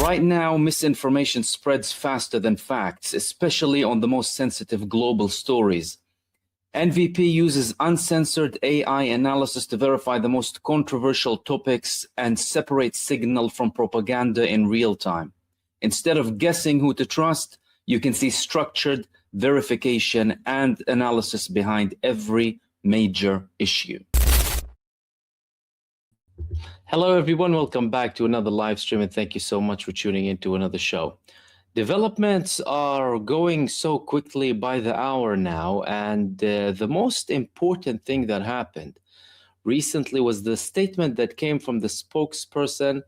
Right now, misinformation spreads faster than facts, especially on the most sensitive global stories. NVP uses uncensored AI analysis to verify the most controversial topics and separate signal from propaganda in real time. Instead of guessing who to trust, you can see structured verification and analysis behind every major issue. Hello, everyone. Welcome back to another live stream, and thank you so much for tuning into another show. Developments are going so quickly by the hour now, and the most important thing that happened recently was the statement that came from the spokesperson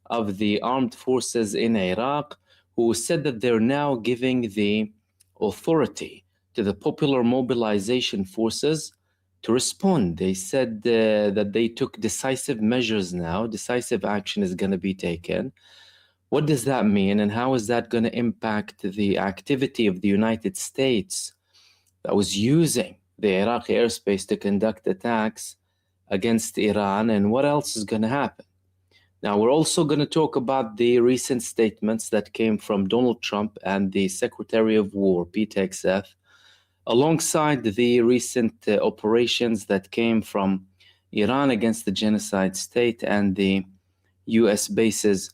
of the armed forces in Iraq, who said that they're now giving the authority to the Popular Mobilization Forces to respond. They said that they took decisive measures now. Decisive action is going to be taken. What does that mean, and how is that going to impact the activity of the United States that was using the Iraqi airspace to conduct attacks against Iran, and what else is going to happen? Now, we're also going to talk about the recent statements that came from Donald Trump and the Secretary of War, Pete Hegseth, alongside the recent operations that came from Iran against the genocide state and the US bases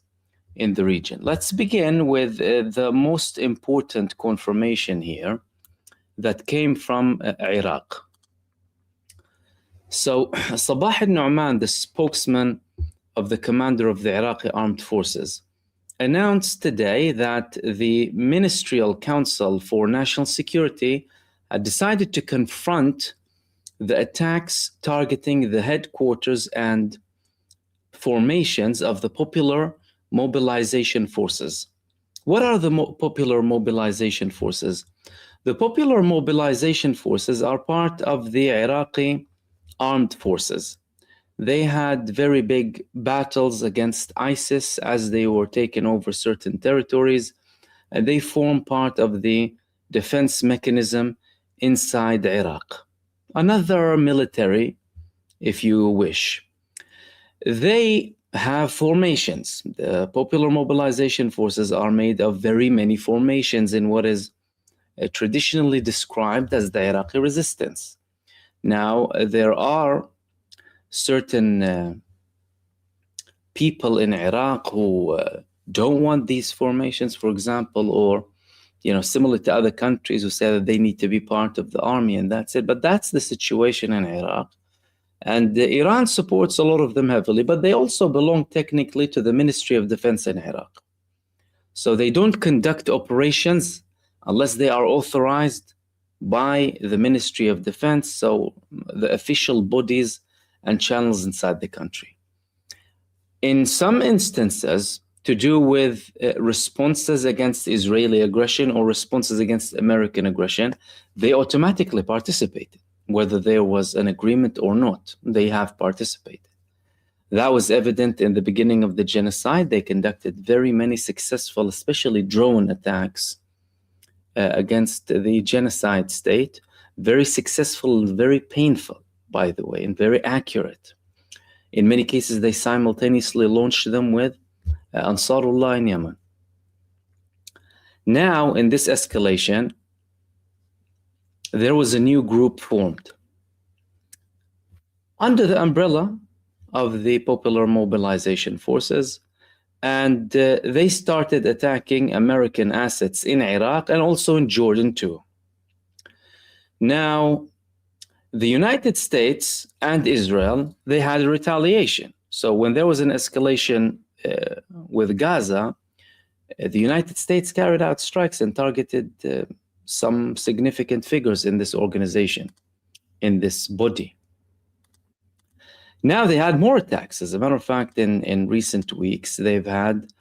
in the region. Let's begin with the most important confirmation here that came from Iraq. So Sabah al-Nu'man, the spokesman of the commander of the Iraqi Armed Forces, announced today that the Ministerial Council for National Security had decided to confront the attacks targeting the headquarters and formations of the Popular Mobilization Forces. What are the Popular Mobilization Forces? The Popular Mobilization Forces are part of the Iraqi armed forces. They had very big battles against ISIS as they were taking over certain territories, and they form part of the defense mechanism inside Iraq. Another military, if you wish. They have formations. The Popular Mobilization Forces are made of very many formations in what is traditionally described as the Iraqi resistance. Now, there are certain people in Iraq who don't want these formations, for example, or similar to other countries who say that they need to be part of the army and that's it. But that's the situation in Iraq. And Iran supports a lot of them heavily, but they also belong technically to the Ministry of Defense in Iraq. So they don't conduct operations unless they are authorized by the Ministry of Defense, so the official bodies and channels inside the country. In some instances, to do with responses against Israeli aggression or responses against American aggression, they automatically participated. Whether there was an agreement or not, they have participated. That was evident in the beginning of the genocide. They conducted very many successful, especially drone attacks against the genocide state. Very successful, very painful, by the way, and very accurate. In many cases, they simultaneously launched them with Ansarullah in Yemen. Now, in this escalation, there was a new group formed under the umbrella of the Popular Mobilization Forces, and they started attacking American assets in Iraq and also in Jordan too. Now, the United States and Israel, they had a retaliation. So when there was an escalation with Gaza, the United States carried out strikes and targeted some significant figures in this organization, in this body. Now they had more attacks. As a matter of fact, in recent weeks, they've had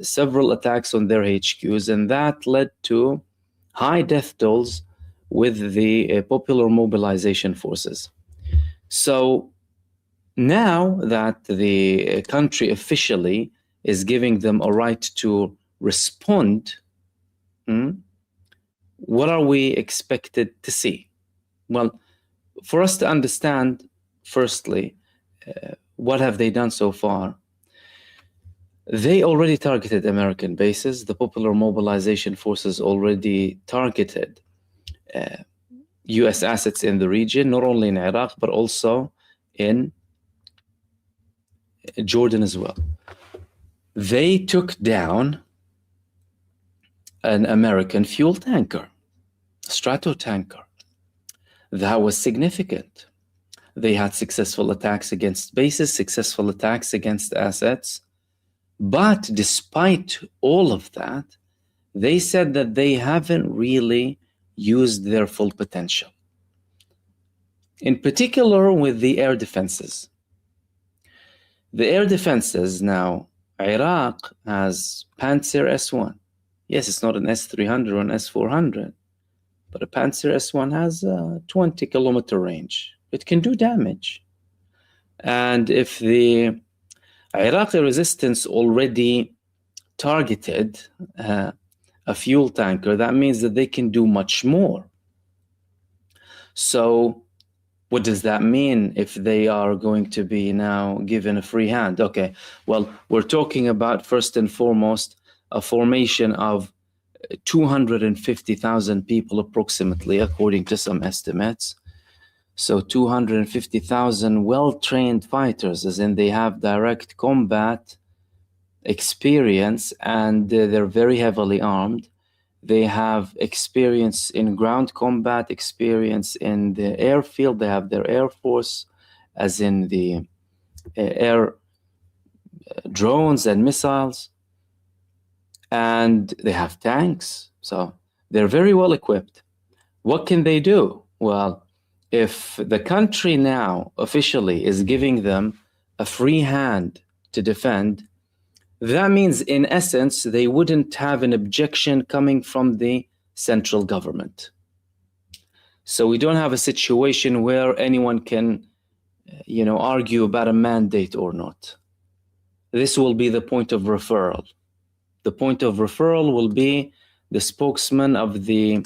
several attacks on their HQs, and that led to high death tolls with the Popular Mobilization Forces. So now that the country officially is giving them a right to respond, what are we expected to see? Well, for us to understand, firstly, what have they done so far? They already targeted American bases. The Popular Mobilization Forces already targeted US assets in the region, not only in Iraq, but also in Jordan as well. They took down an American fuel tanker, strato tanker. That was significant. They had successful attacks against bases, successful attacks against assets. But despite all of that, they said that they haven't really used their full potential. In particular with the air defenses. The air defenses now, Iraq has Panzer S-1. Yes, it's not an S-300 or an S-400, but a Panzer S-1 has a 20-kilometer range. It can do damage. And if the Iraqi resistance already targeted a fuel tanker, that means that they can do much more. So what does that mean if they are going to be now given a free hand? Okay, well, we're talking about first and foremost a formation of 250,000 people approximately, according to some estimates. So 250,000 well-trained fighters, as in they have direct combat experience and they're very heavily armed. They have experience in ground combat, experience in the airfield. They have their air force, as in the air drones and missiles. And they have tanks. So they're very well equipped. What can they do? Well, if the country now officially is giving them a free hand to defend, that means, in essence, they wouldn't have an objection coming from the central government. So we don't have a situation where anyone can, argue about a mandate or not. This will be the point of referral. The point of referral will be the spokesman of the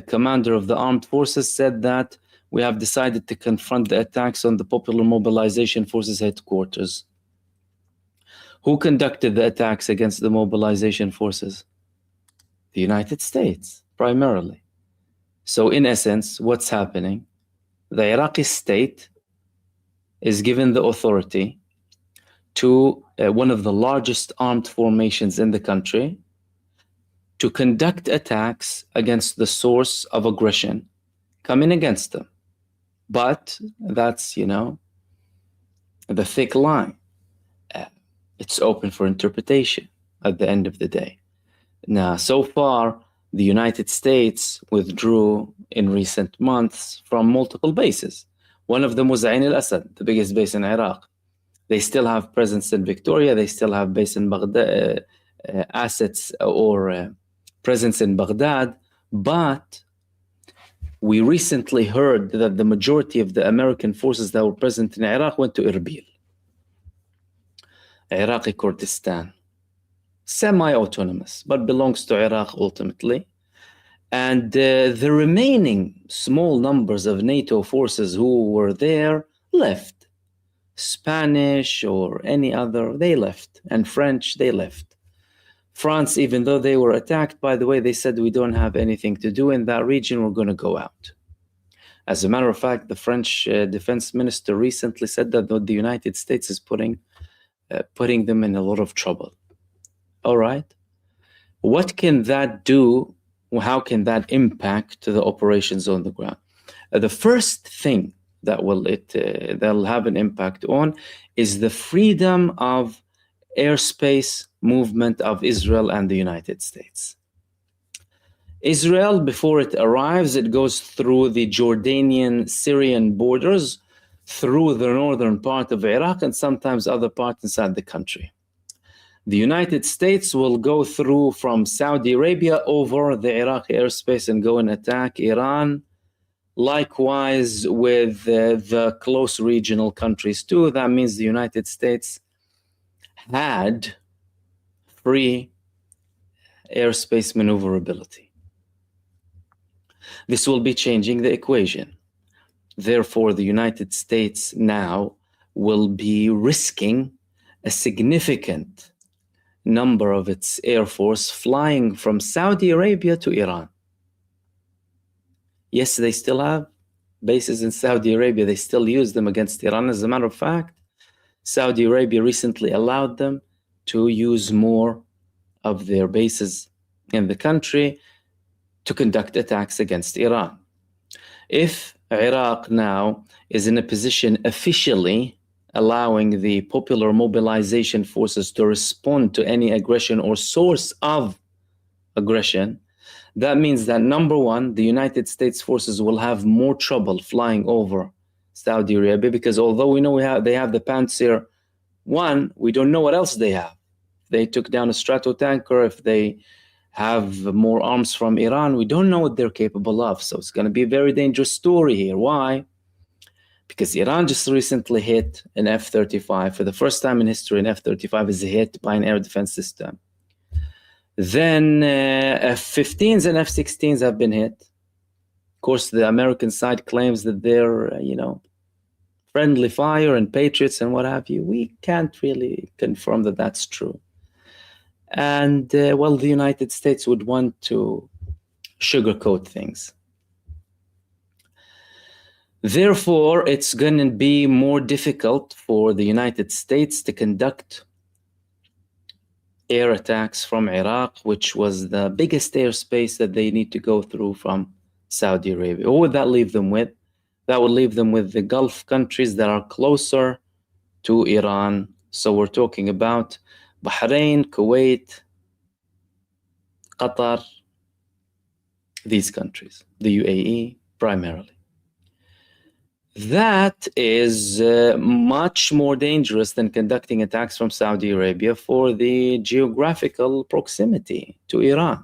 commander of the armed forces said that we have decided to confront the attacks on the Popular Mobilization Forces headquarters. Who conducted the attacks against the mobilization forces? The United States, primarily. So in essence, what's happening? The Iraqi state is given the authority to one of the largest armed formations in the country to conduct attacks against the source of aggression coming against them. But that's, the thick line. It's open for interpretation at the end of the day. Now, so far, the United States withdrew in recent months from multiple bases. One of them was Ain al-Asad, the biggest base in Iraq. They still have presence in Victoria. They still have base in Baghdad, assets or presence in Baghdad. But we recently heard that the majority of the American forces that were present in Iraq went to Erbil, Iraqi Kurdistan, semi-autonomous, but belongs to Iraq ultimately. And the remaining small numbers of NATO forces who were there left. Spanish or any other, they left. And French, they left. France, even though they were attacked, by the way, they said, we don't have anything to do in that region, we're going to go out. As a matter of fact, the French defense minister recently said that the United States is putting them in a lot of trouble. All right. What can that do? How can that impact the operations on the ground? The first thing that'll have an impact on is the freedom of airspace movement of Israel and the United States. Israel, before it arrives, it goes through the Jordanian-Syrian borders, through the northern part of Iraq, and sometimes other parts inside the country. The United States will go through from Saudi Arabia over the Iraqi airspace and go and attack Iran. Likewise with the close regional countries too. That means the United States had free airspace maneuverability. This will be changing the equation. Therefore, the United States now will be risking a significant number of its air force flying from Saudi Arabia to Iran. Yes, they still have bases in Saudi Arabia. They still use them against Iran. As a matter of fact, Saudi Arabia recently allowed them to use more of their bases in the country to conduct attacks against Iran. If Iraq now is in a position officially allowing the Popular Mobilization Forces to respond to any aggression or source of aggression, that means that, number one, the United States forces will have more trouble flying over Saudi Arabia, because although we know they have the Panzer I, we don't know what else they have. They took down a Stratotanker. If they have more arms from Iran, we don't know what they're capable of. So it's going to be a very dangerous story here. Why? Because Iran just recently hit an F-35. For the first time in history, an F-35 is hit by an air defense system. Then F-15s and F-16s have been hit. Of course, the American side claims that they're, friendly fire and Patriots and what have you. We can't really confirm that that's true. And, well, the United States would want to sugarcoat things. Therefore, it's going to be more difficult for the United States to conduct air attacks from Iraq, which was the biggest airspace that they need to go through from Saudi Arabia. What would that leave them with? That would leave them with the Gulf countries that are closer to Iran. So we're talking about Bahrain, Kuwait, Qatar, these countries, the UAE primarily. That is much more dangerous than conducting attacks from Saudi Arabia for the geographical proximity to Iran.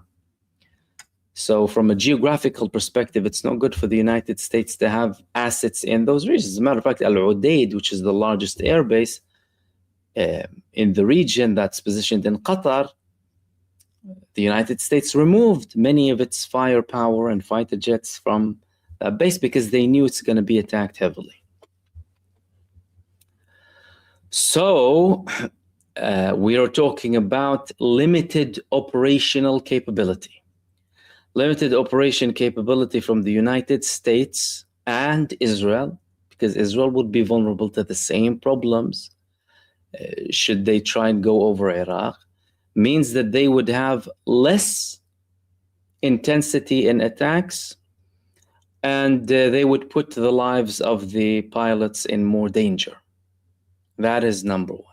So from a geographical perspective, it's not good for the United States to have assets in those regions. As a matter of fact, Al-Udeid, which is the largest airbase in the region that's positioned in Qatar, the United States removed many of its firepower and fighter jets from that base because they knew it's going to be attacked heavily. So we are talking about limited operational capability. Limited operation capability from the United States and Israel, because Israel would be vulnerable to the same problems should they try and go over Iraq, means that they would have less intensity in attacks, and they would put the lives of the pilots in more danger. That is number one.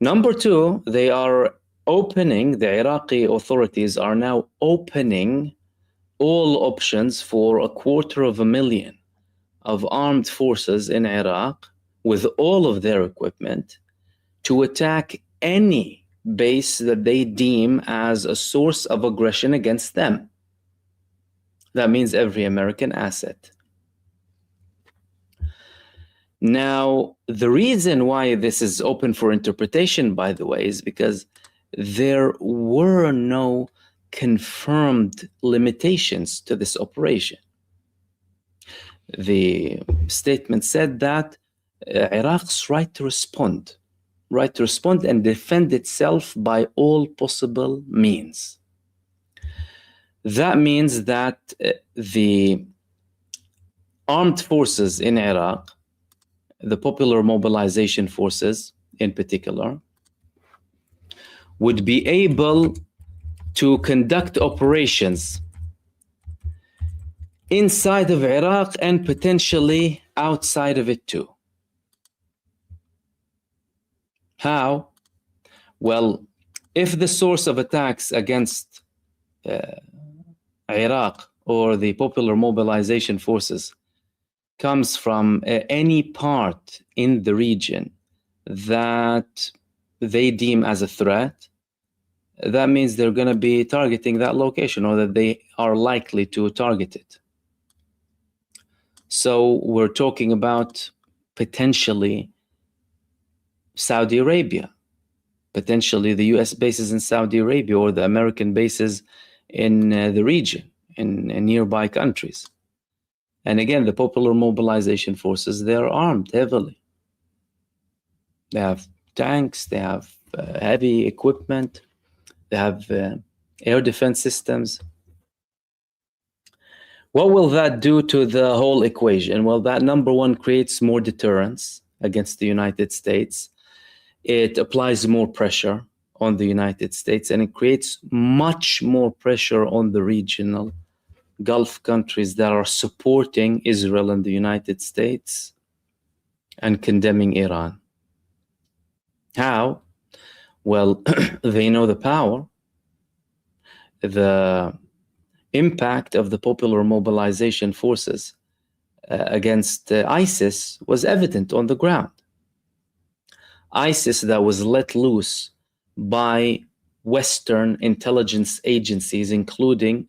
Number two, the Iraqi authorities are now opening all options for 250,000 of armed forces in Iraq with all of their equipment to attack any base that they deem as a source of aggression against them. That means every American asset. Now, the reason why this is open for interpretation, by the way, is because there were no confirmed limitations to this operation. The statement said that Iraq's right to respond and defend itself by all possible means. That means that the armed forces in Iraq, the Popular Mobilization Forces in particular, would be able to conduct operations inside of Iraq and potentially outside of it too. How? Well, if the source of attacks against Iraq or the Popular Mobilization Forces comes from any part in the region that they deem as a threat, that means they're going to be targeting that location, or that they are likely to target it. So we're talking about potentially Saudi Arabia, potentially the US bases in Saudi Arabia, or the American bases in the region, in nearby countries. And again, the Popular Mobilization Forces, they're armed heavily. They have tanks, they have heavy equipment. They have air defense systems. What will that do to the whole equation? Well, that, number one, creates more deterrence against the United States. It applies more pressure on the United States, and it creates much more pressure on the regional Gulf countries that are supporting Israel and the United States and condemning Iran. How? Well, they know the power. The impact of the popular mobilization forces against ISIS was evident on the ground. ISIS that was let loose by Western intelligence agencies, including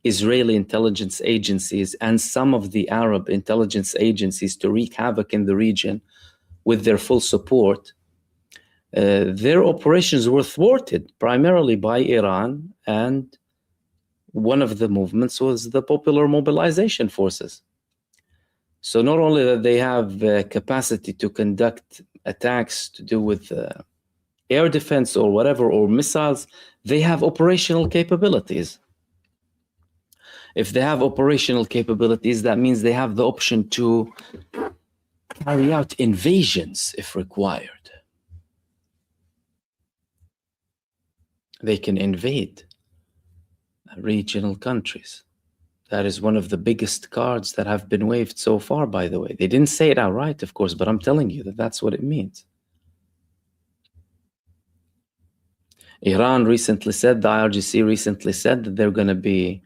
Israeli intelligence agencies and some of the Arab intelligence agencies, to wreak havoc in the region with their full support, their operations were thwarted primarily by Iran, and one of the movements was the popular mobilization forces. So not only that they have capacity to conduct attacks to do with air defense or whatever, or missiles, they have operational capabilities. If they have operational capabilities, that means they have the option to carry out invasions if required. They can invade regional countries. That is one of the biggest cards that have been waved so far, by the way. They didn't say it outright, of course, but I'm telling you that that's what it means. Iran recently said, the IRGC recently said that they're going to be,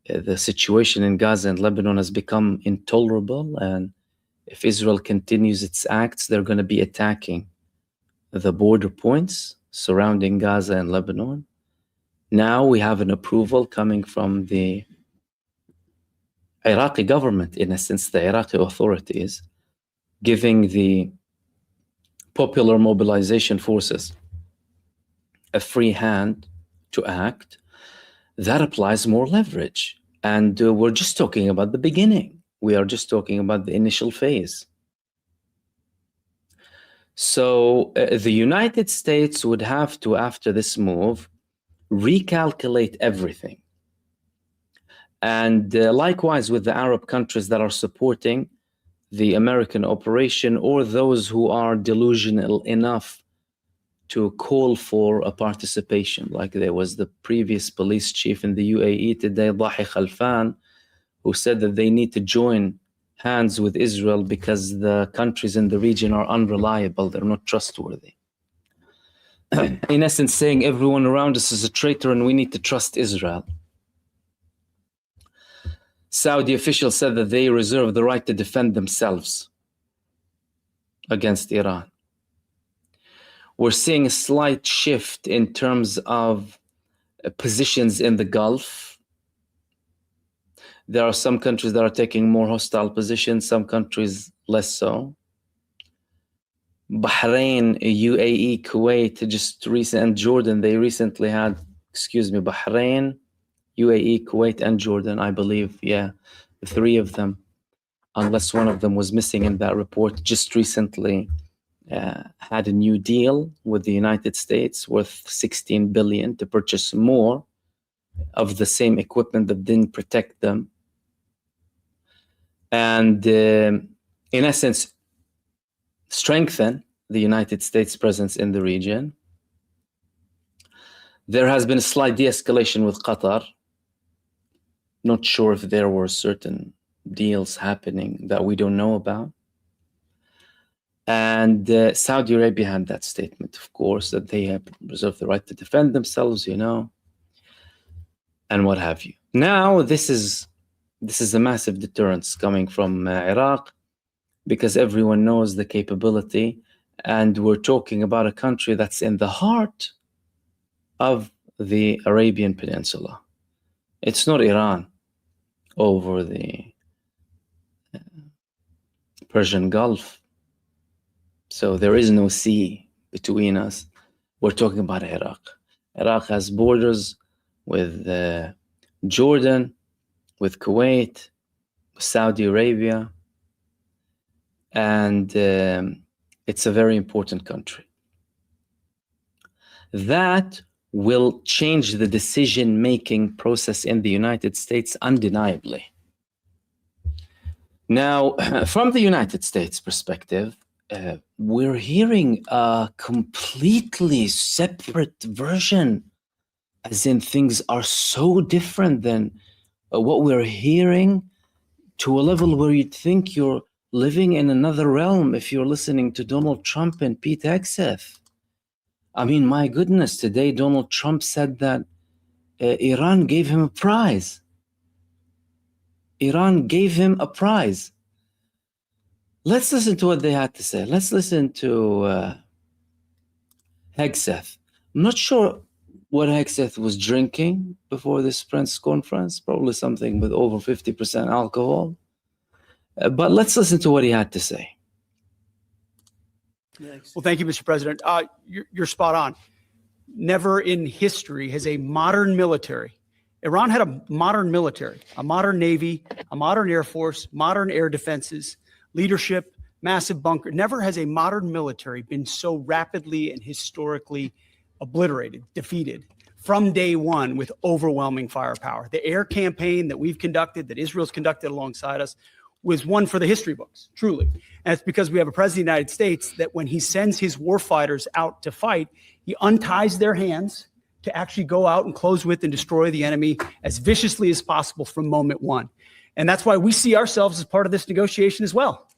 the situation in Gaza and Lebanon has become intolerable, and if Israel continues its acts, they're going to be attacking the border points surrounding Gaza and Lebanon. Now we have an approval coming from the Iraqi government, in a sense, the Iraqi authorities, giving the popular mobilization forces a free hand to act. That applies more leverage. And we're just talking about the beginning. We are just talking about the initial phase. So the United States would have to, after this move, recalculate everything. And likewise with the Arab countries that are supporting the American operation, or those who are delusional enough to call for a participation, like there was the previous police chief in the UAE today, Dahi Khalfan, who said that they need to join hands with Israel because the countries in the region are unreliable, they're not trustworthy. In essence, saying everyone around us is a traitor and we need to trust Israel. Saudi officials said that they reserve the right to defend themselves against Iran. We're seeing a slight shift in terms of positions in the Gulf. There are some countries that are taking more hostile positions, some countries less so. Bahrain, UAE, Kuwait, just recent, and Jordan, they recently had, Bahrain, UAE, Kuwait, and Jordan, I believe, yeah, the three of them, unless one of them was missing in that report, just recently had a new deal with the United States worth $16 billion to purchase more of the same equipment that didn't protect them. And in essence, strengthen the United States presence in the region. There has been a slight de-escalation with Qatar. Not sure if there were certain deals happening that we don't know about. And Saudi Arabia had that statement, of course, that they have reserved the right to defend themselves, and what have you. Now, this is a massive deterrence coming from Iraq, because everyone knows the capability, and we're talking about a country that's in the heart of the Arabian Peninsula. It's not Iran over the Persian Gulf. So there is no sea between us. We're talking about Iraq. Iraq has borders with Jordan, with Kuwait, with Saudi Arabia, and it's a very important country. that will change the decision-making process in the United States undeniably. Now, from the United States perspective, we're hearing a completely separate version, as in things are so different than what we're hearing, to a level where you'd think you're living in another realm if you're listening to Donald Trump and Pete Hegseth. I mean, my goodness, today Donald Trump said that Iran gave him a prize. Iran gave him a prize. Let's listen to what they had to say. Let's listen to Hegseth. I'm not sure what Hegseth was drinking before this press conference, probably something with over 50% alcohol. But let's listen to what he had to say. Well, thank you, Mr. President. You're spot on. Never in history has a modern military, Iran had a modern military, a modern Navy, a modern Air Force, modern air defenses, leadership, massive bunker. Never has a modern military been so rapidly and historically obliterated, defeated from day one with overwhelming firepower. The air campaign that we've conducted, that Israel's conducted alongside us, was one for the history books, truly. And it's because we have a president of the United States that when he sends his warfighters out to fight, he unties their hands to actually go out and close with and destroy the enemy as viciously as possible from moment one. And that's why we see ourselves as part of this negotiation as well.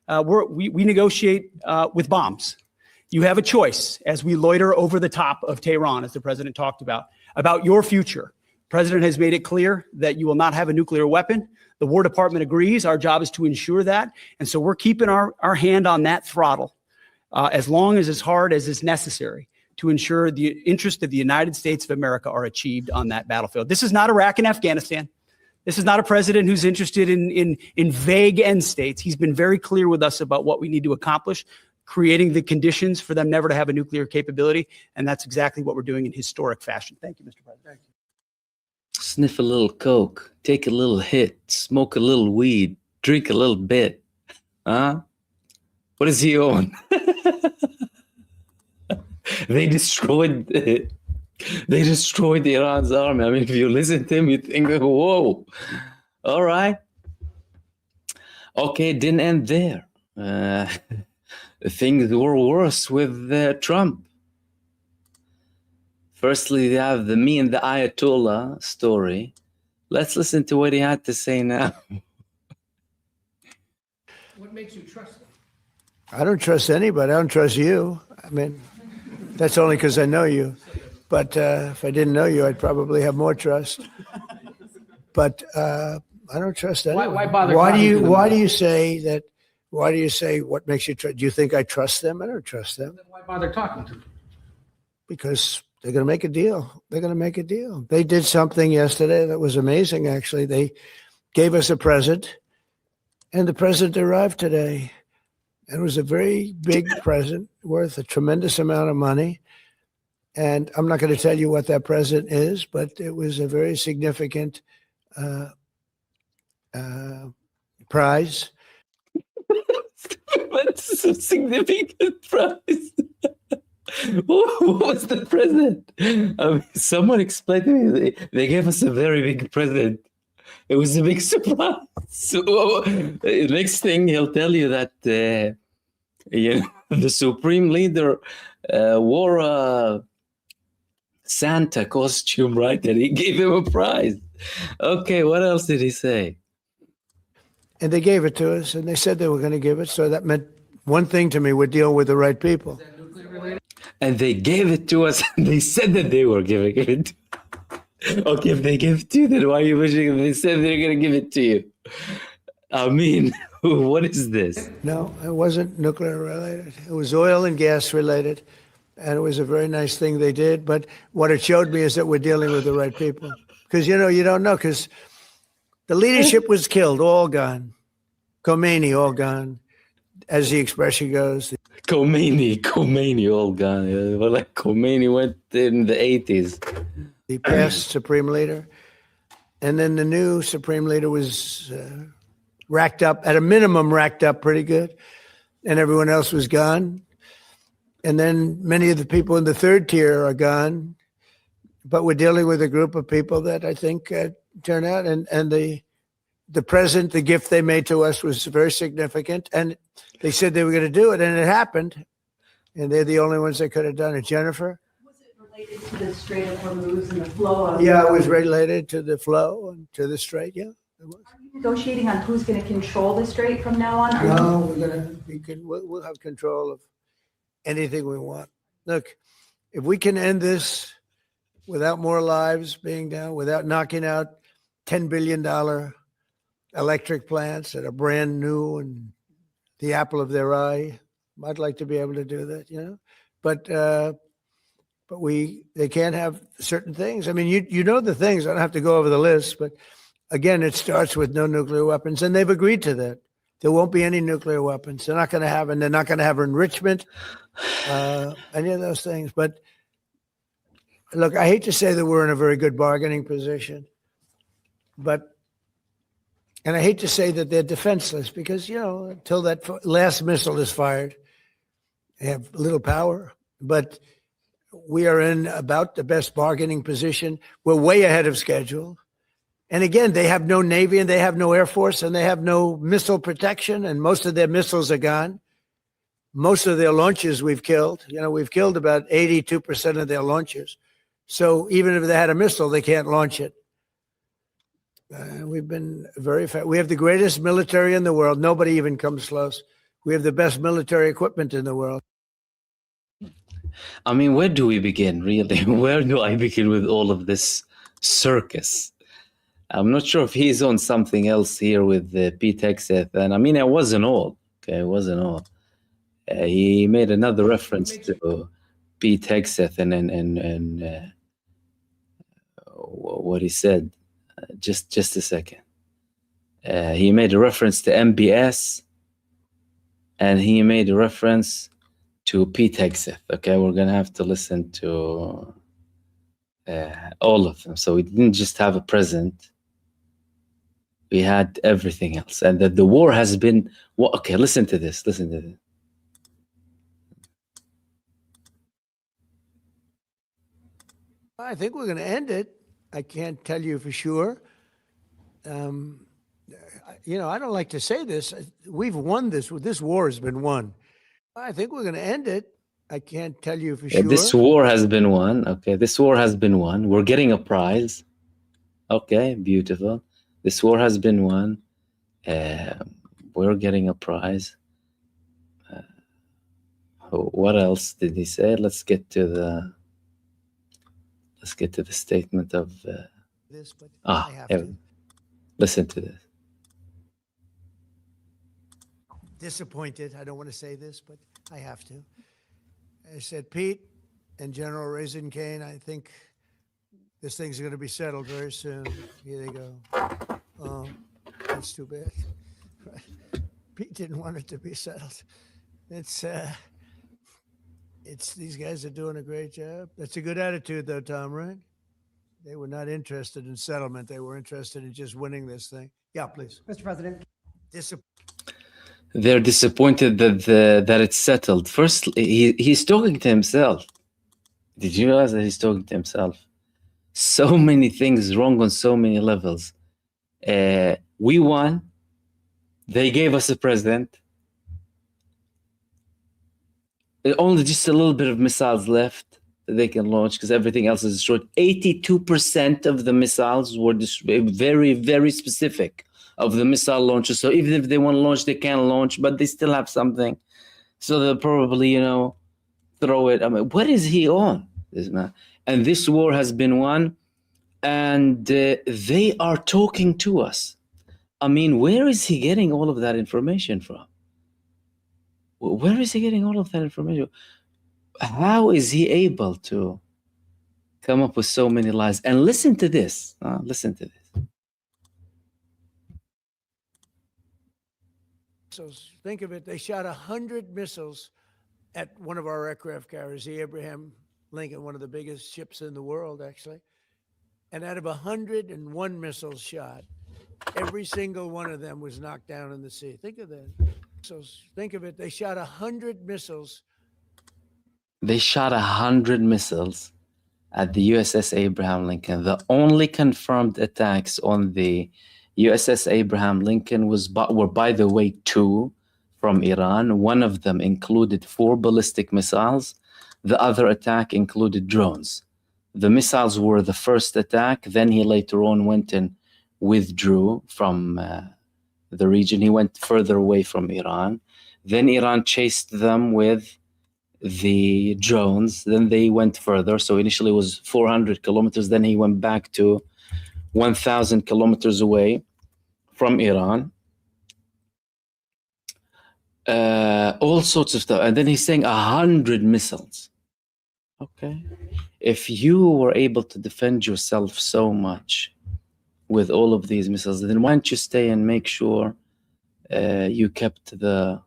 We negotiate with bombs. You have a choice as we loiter over the top of Tehran, as the president talked about your future. The president has made it clear that you will not have a nuclear weapon. The War Department agrees. Our job is to ensure that. And so we're keeping our hand on that throttle as long as hard as is necessary to ensure the interests of the United States of America are achieved on that battlefield. This is not Iraq and Afghanistan. This is not a president who's interested in vague end states. He's been very clear with us about what we need to accomplish, creating the conditions for them never to have a nuclear capability. And that's exactly what we're doing in historic fashion. Thank you, Mr. President. Thank you. Sniff a little coke, take a little hit, smoke a little weed, drink a little bit. Huh? What is he on? They destroyed Iran's army. I mean, if you listen to him, you think, whoa, all right. Okay, it didn't end there. Things were worse with Trump. Firstly, they have the me and the Ayatollah story. Let's listen to what he had to say now. What makes you trust them? I don't trust anybody. I don't trust you. I mean, that's only because I know you. But if I didn't know you, I'd probably have more trust. But I don't trust anyone. Why bother? Why do you say that? Why do you say what makes you trust? Do you think I trust them? I don't trust them. Then why bother talking to them? Because they're going to make a deal. They're going to make a deal. They did something yesterday that was amazing, actually. They gave us a present, and the present arrived today. It was a very big present worth a tremendous amount of money. And I'm not going to tell you what that present is, but it was a very significant prize. What's a significant prize? What was the present? Someone explained to me. They gave us a very big present. It was a big surprise. So, next thing he'll tell you that the supreme leader wore a Santa costume, right? And he gave him a prize. Okay, what else did he say? And they gave it to us, and they said they were going to give it. So that meant one thing to me: we're dealing with the right people. And they gave it to us, and they said that they were giving it. Okay, if they give it to you, then why are you wishing if they said they're going to give it to you? I mean, what is this? No, it wasn't nuclear related. It was oil and gas related. And it was a very nice thing they did. But what it showed me is that we're dealing with the right people. Because, you don't know, because the leadership was killed, all gone. Khomeini, all gone, as the expression goes. Khomeini, all gone. Yeah. Well, like Khomeini went in the 80s. The past supreme leader. And then the new supreme leader was racked up, at a minimum, racked up pretty good. And everyone else was gone. And then many of the people in the third tier are gone. But we're dealing with a group of people that I think turn out. And the present, the gift they made to us was very significant. And they said they were going to do it, and it happened. And they're the only ones that could have done it. Jennifer? Was it related to the Strait of Hormuz and the flow of? Yeah, it was related to the flow and to the strait. Yeah, it was. Are you negotiating on who's going to control the strait from now on? Are No, we'll have control of anything we want. Look, if we can end this without more lives being down, without knocking out $10 billion electric plants that are brand new and the apple of their eye, I'd like to be able to do that, you know. But they can't have certain things. I mean, you know the things. I don't have to go over the list, but again, it starts with no nuclear weapons, and they've agreed to that. There won't be any nuclear weapons. They're not going to have, and they're not going to have enrichment, any of those things. But look, I hate to say that we're in a very good bargaining position, and I hate to say that they're defenseless because, you know, until that last missile is fired, they have little power. But we are in about the best bargaining position. We're way ahead of schedule. And again, they have no Navy and they have no Air Force and they have no missile protection, and most of their missiles are gone. Most of their launches we've killed. You know, we've killed about 82% of their launches. So even if they had a missile, they can't launch it. We've been very fast. We have the greatest military in the world. Nobody even comes close. We have the best military equipment in the world. I mean, where do we begin, really? Where do I begin with all of this circus? I'm not sure if he's on something else here with Pete Hegseth. And I mean, it wasn't all. Okay, it wasn't all. He made another reference to Pete Hegseth and what he said. Just a second. He made a reference to MBS, and he made a reference to Pete Hegseth. Okay, we're gonna have to listen to all of them. So we didn't just have a president; we had everything else, and that the war has been. Well, okay, listen to this. Listen to this. I think we're going to end it. I can't tell you for sure. You know, I don't like to say this. We've won this. This war has been won. I think we're going to end it. I can't tell you for sure. This war has been won. Okay, this war has been won. We're getting a prize. Okay, beautiful. This war has been won. We're getting a prize. What else did he say? Let's get to the statement of this, but I have to. Listen to this. Disappointed. I don't want to say this, but I have to. I said, Pete and General Raisin Kane, I think this thing's going to be settled very soon. Here they go. Oh, that's too bad. Pete didn't want it to be settled. It's these guys are doing a great job. That's a good attitude, though, Tom, right? They were not interested in settlement. They were interested in just winning this thing. Yeah, please. Mr. President. They're disappointed that it's settled. First, he's talking to himself. Did you realize that he's talking to himself? So many things wrong on so many levels. We won. They gave us a president. Only just a little bit of missiles left that they can launch because everything else is destroyed. 82% of the missiles were very, very specific of the missile launches. So even if they want to launch, they can launch, but they still have something. So they'll probably, you know, throw it. I mean, what is he on, this man? And this war has been won, and they are talking to us. I mean, where is he getting all of that information from? Where is he getting all of that information? How is he able to come up with so many lies? And listen to this. Listen to this. So think of it. They shot 100 missiles at one of our aircraft carriers, the Abraham Lincoln, one of the biggest ships in the world, actually. And out of 101 missiles shot, every single one of them was knocked down in the sea. Think of that. So think of it. They shot 100 missiles they shot 100 missiles at the USS Abraham Lincoln. The only confirmed attacks on the USS Abraham Lincoln were, by the way, 2 from Iran. One of them included 4 ballistic missiles. The other attack included drones. The missiles were the first attack. Then he later on went and withdrew from the region. He went further away from Iran. Then Iran chased them with the drones. Then they went further. So initially it was 400 kilometers. Then he went back to 1,000 kilometers away from Iran. All sorts of stuff. And then he's saying 100 missiles. Okay. If you were able to defend yourself so much with all of these missiles, then why don't you stay and make sure you kept the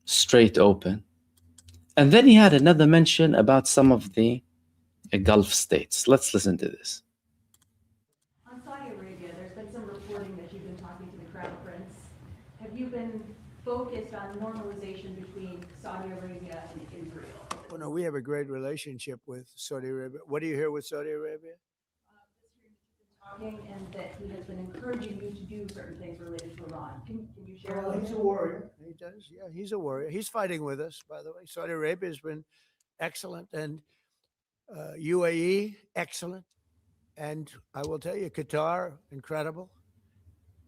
strait open? And then he had another mention about some of the Gulf states. Let's listen to this. On Saudi Arabia, there's been some reporting that you've been talking to the Crown Prince. Have you been focused on normalization between Saudi Arabia and Israel? Well, no, we have a great relationship with Saudi Arabia. What do you hear with Saudi Arabia? Talking and that he has been encouraging you to do certain things related to Iran. Can you share a Well, little he's a bit? warrior. He does. Yeah, he's a warrior. He's fighting with us, by the way. Saudi Arabia has been excellent, and UAE, excellent. And I will tell you, Qatar, incredible.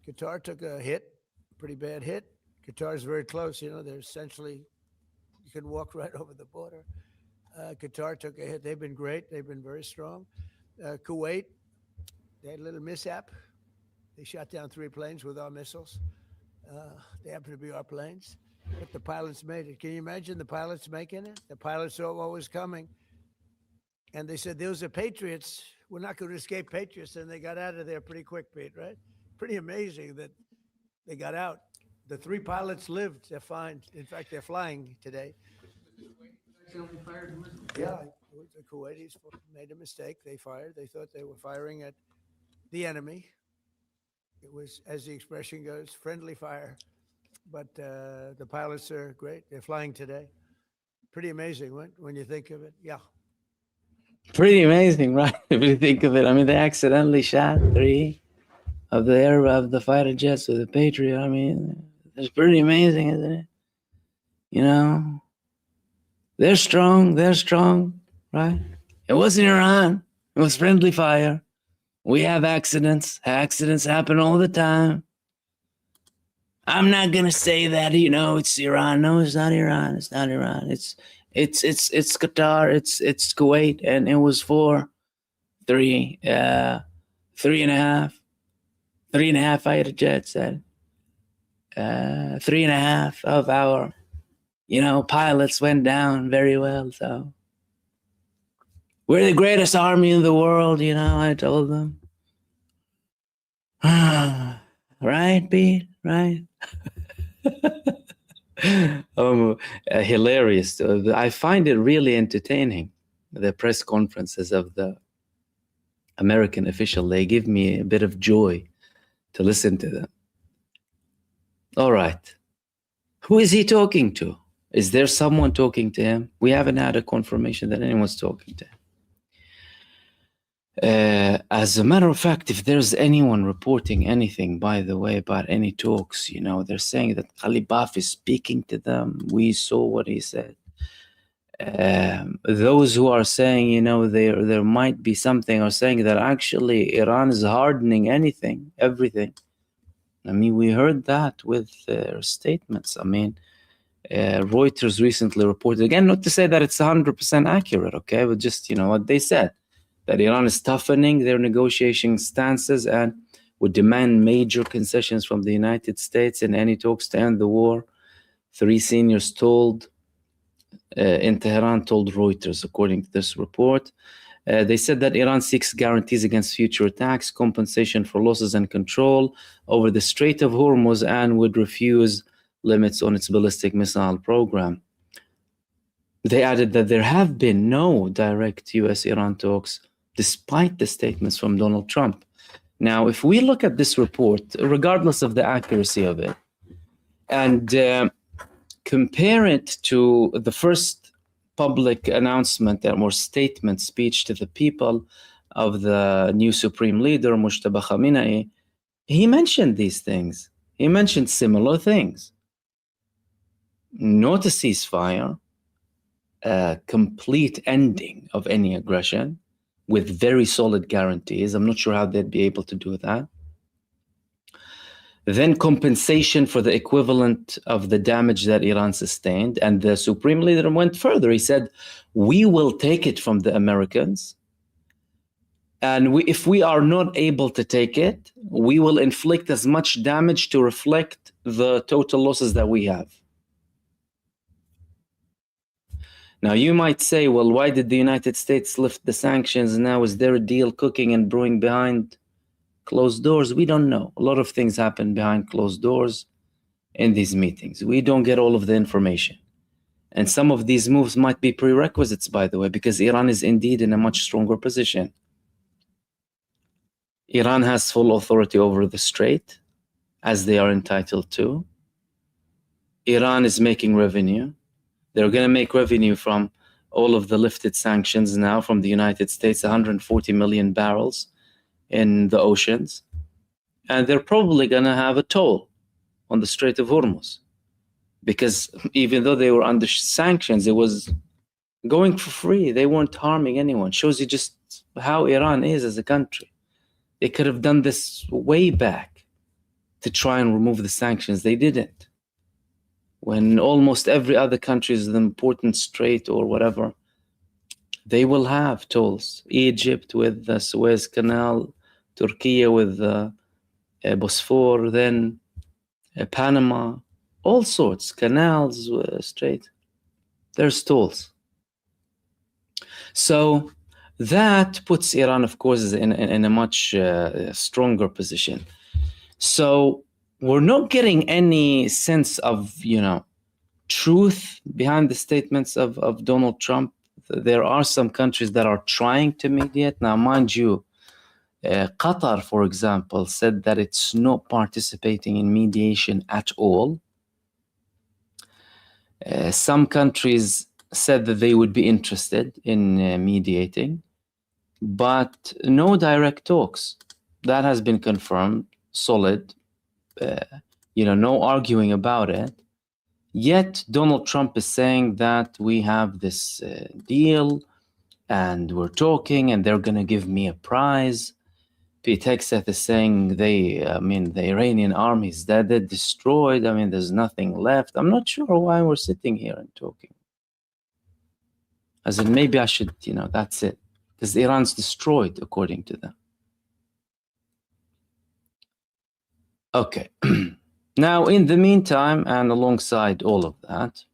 Qatar took a hit, pretty bad hit. Qatar is very close. You know, they're essentially, you can walk right over the border. Qatar took a hit. They've been great. They've been very strong. Kuwait, they had a little mishap. They shot down 3 planes with our missiles. They happen to be our planes, but the pilots made it. Can you imagine the pilots making it? The pilots saw what was coming. And they said, those are Patriots. We're not going to escape Patriots. And they got out of there pretty quick, Pete, right? Pretty amazing that they got out. The 3 pilots lived. They're fine. In fact, they're flying today. Yeah, the Kuwaitis made a mistake. They fired. They thought they were firing at the enemy. It was, as the expression goes, friendly fire. But the pilots are great. They're flying today. Pretty amazing when you think of it. Yeah. Pretty amazing, right? If you think of it. I mean, they accidentally shot 3 of the fighter jets with a Patriot. I mean, it's pretty amazing, isn't it? You know, they're strong, right? It wasn't Iran. It was friendly fire. We have accidents. Accidents happen all the time. I'm not gonna say that, you know, it's Iran. No, it's not Iran. It's not Iran. It's Qatar. It's Kuwait, and it was 3.5 fighter jets, and 3.5 of our, pilots went down very well. So we're the greatest army in the world, I told them. Right, Pete? Right? Hilarious. I find it really entertaining, the press conferences of the American official. They give me a bit of joy to listen to them. All right. Who is he talking to? Is there someone talking to him? We haven't had a confirmation that anyone's talking to him. As a matter of fact, if there's anyone reporting anything, by the way, about any talks, they're saying that Ghalibaf is speaking to them. We saw what he said. Those who are saying, there might be something, are saying that actually Iran is hardening everything. I mean, we heard that with their statements. I mean, Reuters recently reported, again, not to say that it's 100% accurate, okay, but just, what they said, that Iran is toughening their negotiation stances and would demand major concessions from the United States in any talks to end the war. 3 seniors in Tehran told Reuters, according to this report. They said that Iran seeks guarantees against future attacks, compensation for losses, and control over the Strait of Hormuz, and would refuse limits on its ballistic missile program. They added that there have been no direct US-Iran talks, despite the statements from Donald Trump. Now, if we look at this report, regardless of the accuracy of it, and compare it to the first public announcement or statement speech to the people of the new supreme leader, Mujtaba Khamenei, he mentioned these things. He mentioned similar things. Not a ceasefire, a complete ending of any aggression with very solid guarantees. I'm not sure how they'd be able to do that. Then compensation for the equivalent of the damage that Iran sustained. And the supreme leader went further. He said, we will take it from the Americans. And if we are not able to take it, we will inflict as much damage to reflect the total losses that we have. Now, you might say, well, why did the United States lift the sanctions? Now, is there a deal cooking and brewing behind closed doors? We don't know. A lot of things happen behind closed doors in these meetings. We don't get all of the information. And some of these moves might be prerequisites, by the way, because Iran is indeed in a much stronger position. Iran has full authority over the strait, as they are entitled to. Iran is making revenue. They're going to make revenue from all of the lifted sanctions now from the United States, 140 million barrels in the oceans. And they're probably going to have a toll on the Strait of Hormuz. Because even though they were under sanctions, it was going for free. They weren't harming anyone. Shows you just how Iran is as a country. They could have done this way back to try and remove the sanctions. They didn't. When almost every other country is an important strait or whatever, they will have tolls. Egypt with the Suez Canal, Turkey with the Bosphore, then Panama, all sorts, canals, strait. There's tolls. So that puts Iran, of course, in a much stronger position. So we're not getting any sense of, truth behind the statements of Donald Trump. There are some countries that are trying to mediate. Now, mind you, Qatar, for example, said that it's not participating in mediation at all. Some countries said that they would be interested in mediating, but no direct talks. That has been confirmed, solid, no arguing about it. Yet Donald Trump is saying that we have this deal and we're talking and they're going to give me a prize. Pete Hegseth is saying the Iranian army is dead, they're destroyed. There's nothing left. I'm not sure why we're sitting here and talking. As in, maybe I should, that's it. Because Iran's destroyed, according to them. Okay. Now, in the meantime, and alongside all of that,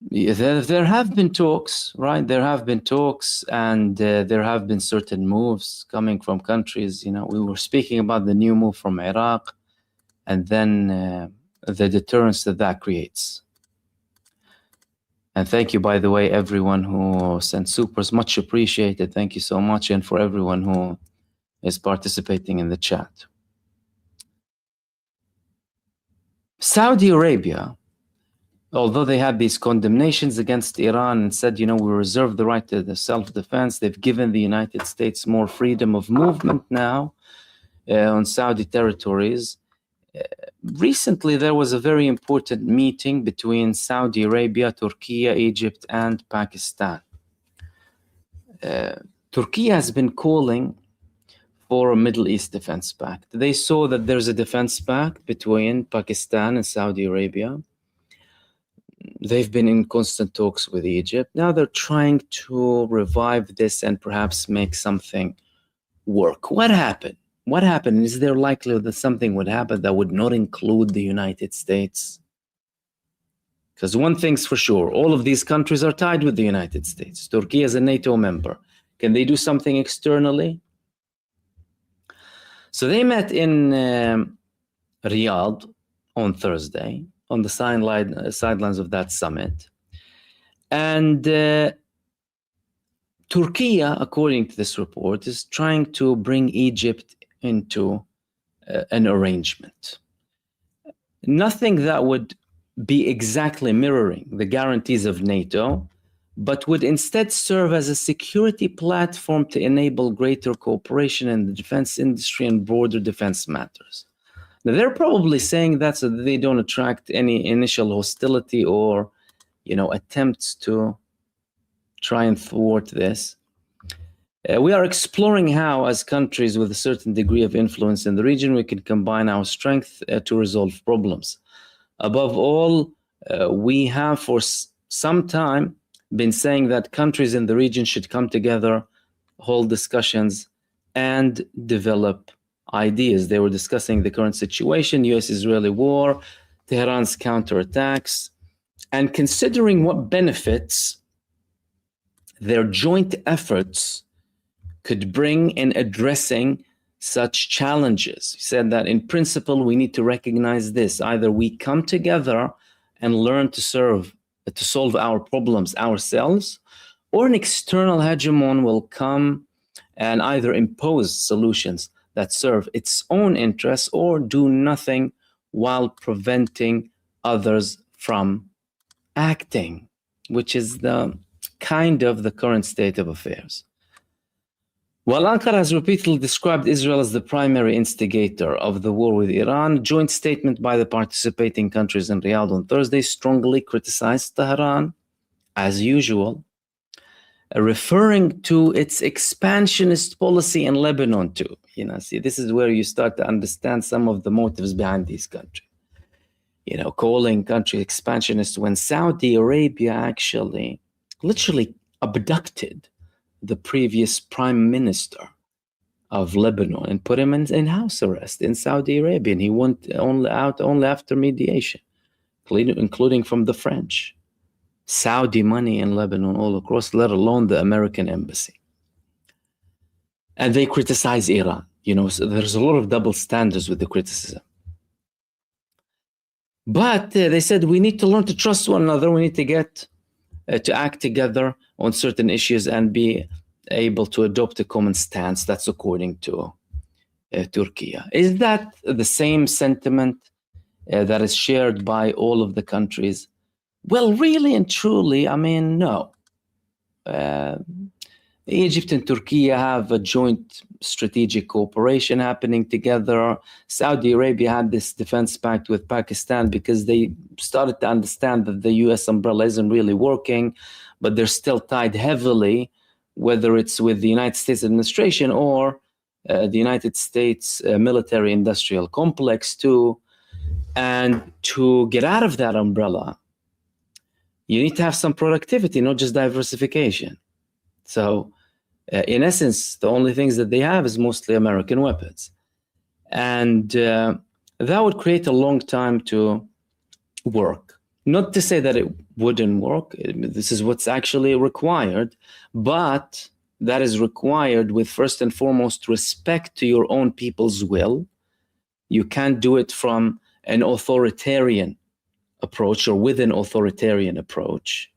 there have been talks, right? There have been talks, and there have been certain moves coming from countries. We were speaking about the new move from Iraq, and then the deterrence that creates. And thank you, by the way, everyone who sent supers. Much appreciated. Thank you so much. And for everyone who is participating in the chat. Saudi Arabia, although they had these condemnations against Iran and said, we reserve the right to the self-defense, they've given the United States more freedom of movement now on Saudi territories. Recently, there was a very important meeting between Saudi Arabia, Turkey, Egypt, and Pakistan. Turkey has been calling for a Middle East defense pact. They saw that there's a defense pact between Pakistan and Saudi Arabia. They've been in constant talks with Egypt. Now they're trying to revive this and perhaps make something work. What happened? What happened? Is there likelihood that something would happen that would not include the United States? Because one thing's for sure, all of these countries are tied with the United States. Turkey is a NATO member. Can they do something externally? So they met in Riyadh on Thursday, on the sidelines of that summit. And Turkey, according to this report, is trying to bring Egypt into an arrangement. Nothing that would be exactly mirroring the guarantees of NATO, but would instead serve as a security platform to enable greater cooperation in the defense industry and broader defense matters. Now, they're probably saying that so that they don't attract any initial hostility or, attempts to try and thwart this. We are exploring how, as countries with a certain degree of influence in the region, we can combine our strength to resolve problems. Above all, we have for some time been saying that countries in the region should come together, hold discussions, and develop ideas. They were discussing the current situation, US-Israeli war, Tehran's counterattacks, and considering what benefits their joint efforts could bring in addressing such challenges. He said that in principle, we need to recognize this. Either we come together and learn to solve our problems ourselves, or an external hegemon will come and either impose solutions that serve its own interests or do nothing while preventing others from acting, which is the kind of the current state of affairs. While Ankara has repeatedly described Israel as the primary instigator of the war with Iran, a joint statement by the participating countries in Riyadh on Thursday strongly criticized Tehran, as usual, referring to its expansionist policy in Lebanon too. See, this is where you start to understand some of the motives behind these countries. Calling country expansionist when Saudi Arabia actually literally abducted the previous prime minister of Lebanon and put him in house arrest in Saudi Arabia. And he went out only after mediation, including from the French. Saudi money in Lebanon all across, let alone the American embassy. And they criticize Iran. So there's a lot of double standards with the criticism. But they said we need to learn to trust one another. We need to get to act together on certain issues and be able to adopt a common stance. That's according to Turkey. Is that the same sentiment that is shared by all of the countries? Well, really and truly, no. Egypt and Turkey have a joint strategic cooperation happening together. Saudi Arabia had this defense pact with Pakistan because they started to understand that the US umbrella isn't really working, but they're still tied heavily, whether it's with the United States administration or the United States military industrial complex too. And to get out of that umbrella, you need to have some productivity, not just diversification. So in essence, the only things that they have is mostly American weapons. And that would create a long time to work. Not to say that it wouldn't work. This is what's actually required, but that is required with first and foremost respect to your own people's will. You can't do it from an authoritarian approach or with an authoritarian approach.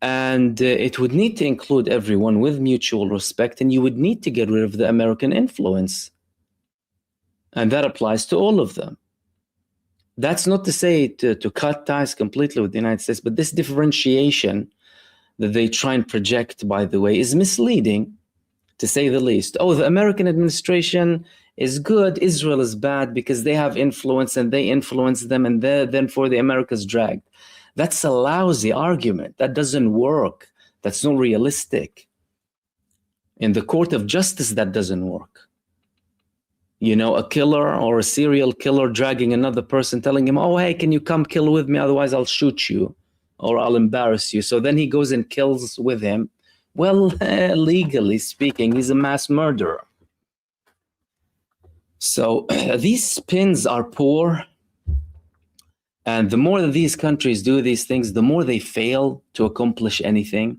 And it would need to include everyone with mutual respect, and you would need to get rid of the American influence. And that applies to all of them. That's not to say to cut ties completely with the United States, but this differentiation that they try and project, by the way, is misleading, to say the least. Oh, the American administration is good, Israel is bad because they have influence and they influence them, and then for the Americas dragged. That's a lousy argument. That doesn't work. That's not realistic. In the court of justice, that doesn't work. A killer or a serial killer dragging another person, telling him, oh, hey, can you come kill with me? Otherwise, I'll shoot you or I'll embarrass you. So then he goes and kills with him. Well, legally speaking, he's a mass murderer. So these spins are poor. And the more that these countries do these things, the more they fail to accomplish anything.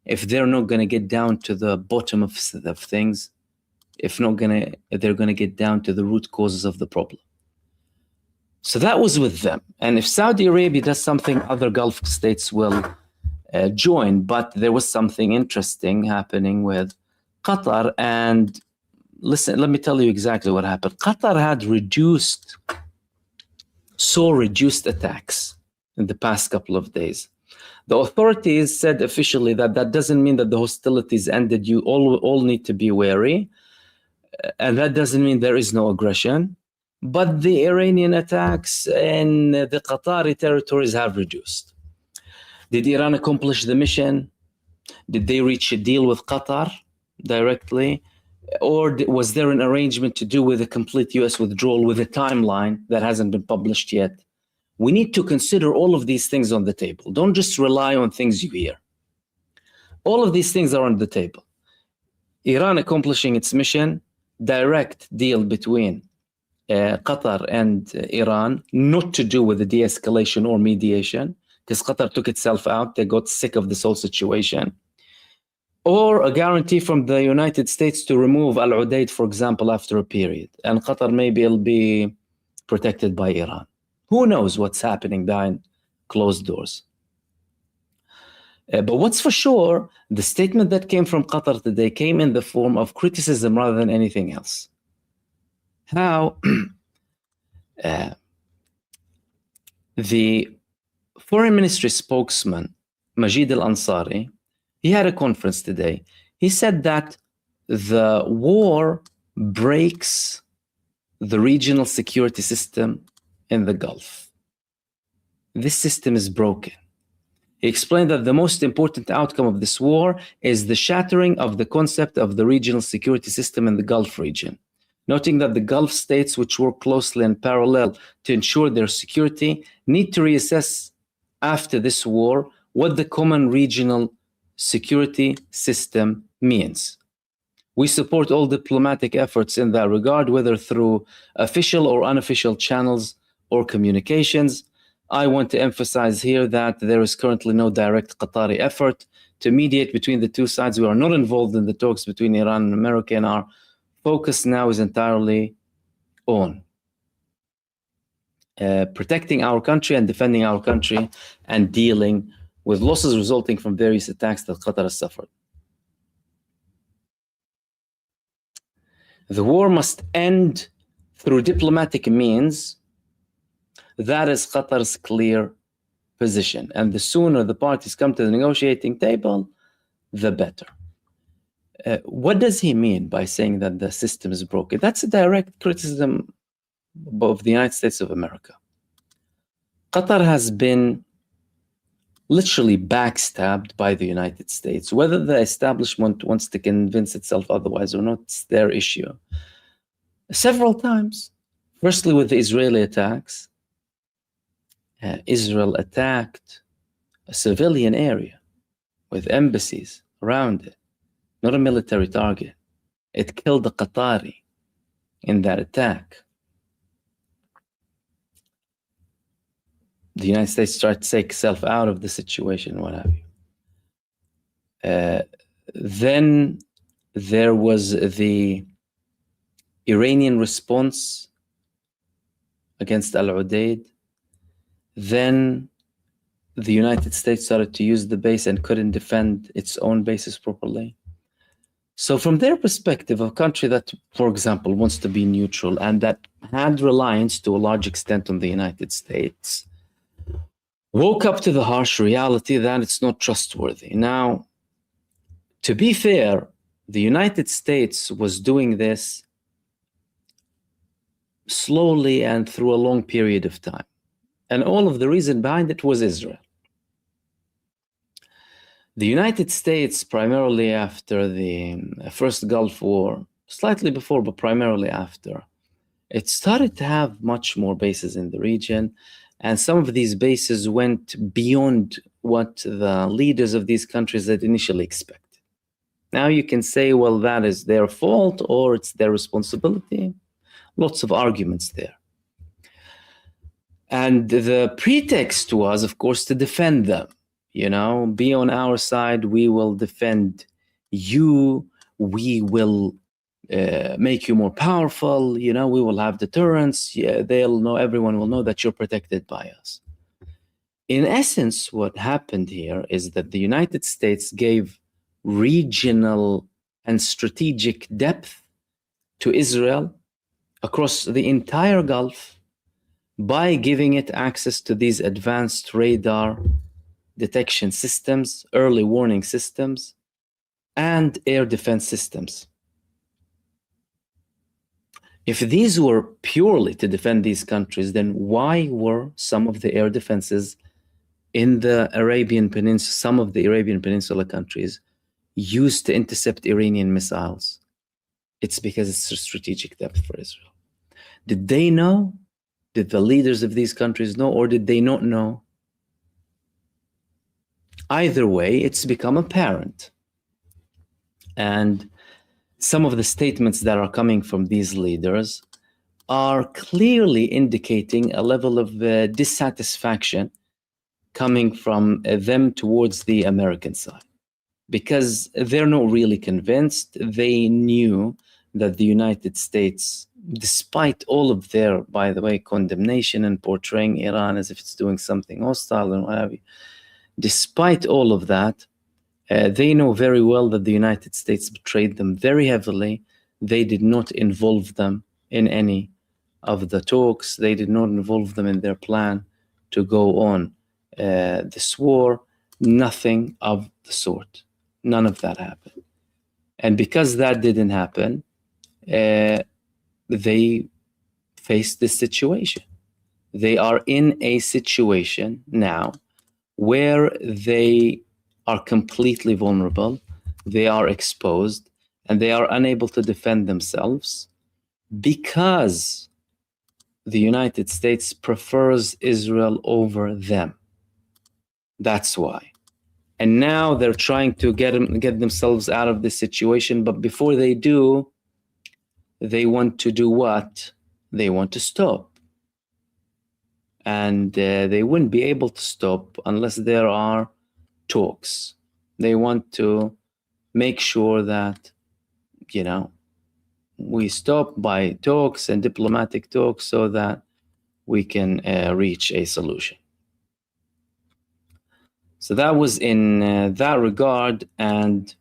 If they're not going to get down to the bottom of things, they're going to get down to the root causes of the problem. So that was with them. And if Saudi Arabia does something, other Gulf states will join. But there was something interesting happening with Qatar. And listen, let me tell you exactly what happened. Qatar had reduced attacks in the past couple of days. The authorities said officially that that doesn't mean that the hostilities ended. You all need to be wary. And that doesn't mean there is no aggression. But the Iranian attacks in the Qatari territories have reduced. Did Iran accomplish the mission? Did they reach a deal with Qatar directly? Or was there an arrangement to do with a complete US withdrawal with a timeline that hasn't been published yet? We need to consider all of these things on the table. Don't just rely on things you hear. All of these things are on the table. Iran accomplishing its mission, direct deal between Qatar and Iran, not to do with the de-escalation or mediation, because Qatar took itself out. They got sick of this whole situation. Or a guarantee from the United States to remove Al-Udaid, for example, after a period. And Qatar maybe will be protected by Iran. Who knows what's happening behind closed doors? But what's for sure, the statement that came from Qatar today came in the form of criticism rather than anything else. How the foreign ministry spokesman, Majid al-Ansari, he had a conference today. He said that the war breaks the regional security system in the Gulf. This system is broken. He explained that the most important outcome of this war is the shattering of the concept of the regional security system in the Gulf region, noting that the Gulf states, which work closely and parallel to ensure their security, need to reassess after this war what the common regional security system means. We support all diplomatic efforts in that regard, whether through official or unofficial channels or communications. I want to emphasize here that there is currently no direct Qatari effort to mediate between the two sides. We are not involved in the talks between Iran and America, and our focus now is entirely on protecting our country and defending our country and dealing with losses resulting from various attacks that Qatar has suffered. The war must end through diplomatic means. That is Qatar's clear position. And the sooner the parties come to the negotiating table, the better. What does he mean by saying that the system is broken? That's a direct criticism of the United States of America. Qatar has been literally backstabbed by the United States. Whether the establishment wants to convince itself otherwise or not, it's their issue. Several times. Firstly, with the Israeli attacks. Israel attacked a civilian area with embassies around it, not a military target. It killed a Qatari in that attack. The United States tried to take itself out of the situation, what have you. Then there was the Iranian response against Al-Udaid. Then the United States started to use the base and couldn't defend its own bases properly. So from their perspective, a country that, for example, wants to be neutral and that had reliance to a large extent on the United States, woke up to the harsh reality that it's not trustworthy. Now, to be fair, the United States was doing this slowly and through a long period of time. And all of the reason behind it was Israel. The United States, primarily after the first Gulf War, slightly before, but primarily after, it started to have much more bases in the region. And some of these bases went beyond what the leaders of these countries had initially expected. Now you can say, well, that is their fault or it's their responsibility. Lots of arguments there. And the pretext was, of course, to defend them. You know, be on our side, we will defend you, we will make you more powerful, you know, we will have deterrence, they'll know, everyone will know that you're protected by us. In essence, what happened here is that the United States gave regional and strategic depth to Israel across the entire Gulf, by giving it access to these advanced radar detection systems, early warning systems, and air defense systems. If these were purely to defend these countries, then why were some of the air defenses in the Arabian Peninsula, some of the Arabian Peninsula countries, used to intercept Iranian missiles? It's because it's a strategic depth for Israel. Did they know? Did the leaders of these countries know, or did they not know? Either way, it's become apparent. And some of the statements that are coming from these leaders are clearly indicating a level of dissatisfaction coming from them towards the American side, because they're not really convinced. They knew that the United States, despite all of their, by the way, condemnation and portraying Iran as if it's doing something hostile and what have you, despite all of that, they know very well that the United States betrayed them very heavily. They did not involve them in any of the talks. They did not involve them in their plan to go on this war. Nothing of the sort. None of that happened. And because that didn't happen, they faced this situation. They are in a situation now where they are completely vulnerable, they are exposed, and they are unable to defend themselves because the United States prefers Israel over them. That's why. And now they're trying to get themselves out of this situation, but before they do, they want to do what? They want to stop. And they wouldn't be able to stop unless there are talks. They want to make sure that, you know, we stop by talks and diplomatic talks so that we can reach a solution. So that was in that regard, and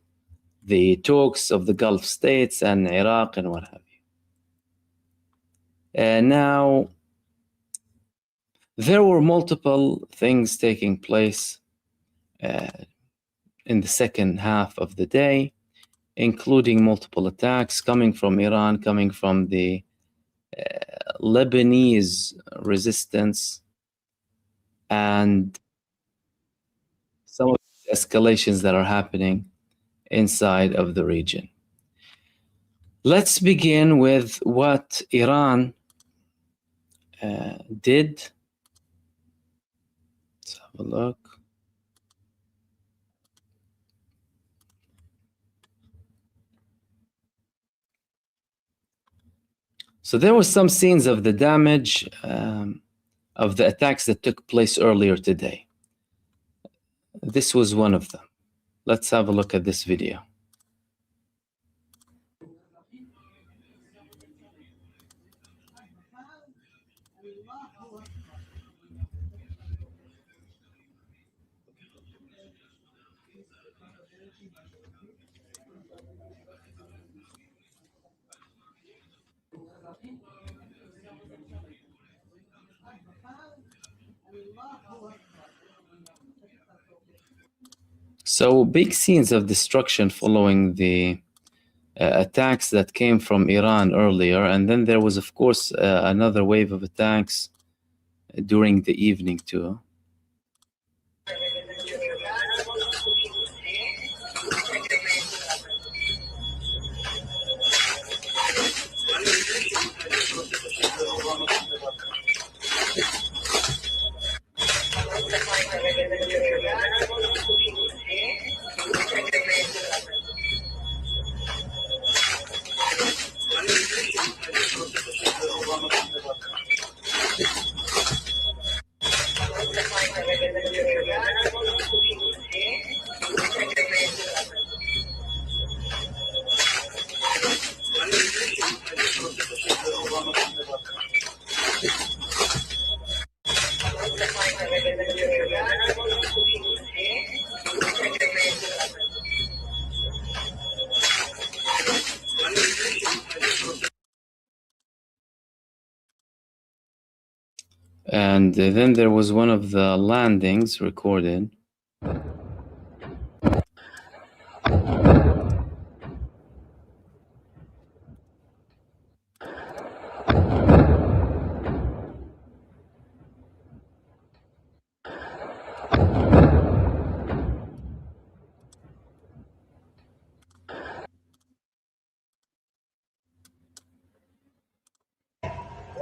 the talks of the Gulf states and Iraq and what have you. Now, there were multiple things taking place in the second half of the day, including multiple attacks coming from Iran, coming from the Lebanese resistance, and some of the escalations that are happening inside of the region. Let's begin with what Iran did. Let's have a look. So there were some scenes of the damage of the attacks that took place earlier today. This was one of them. Let's have a look at this video. So big scenes of destruction following the attacks that came from Iran earlier. And then there was, of course, another wave of attacks during the evening too. And then there was one of the landings recorded.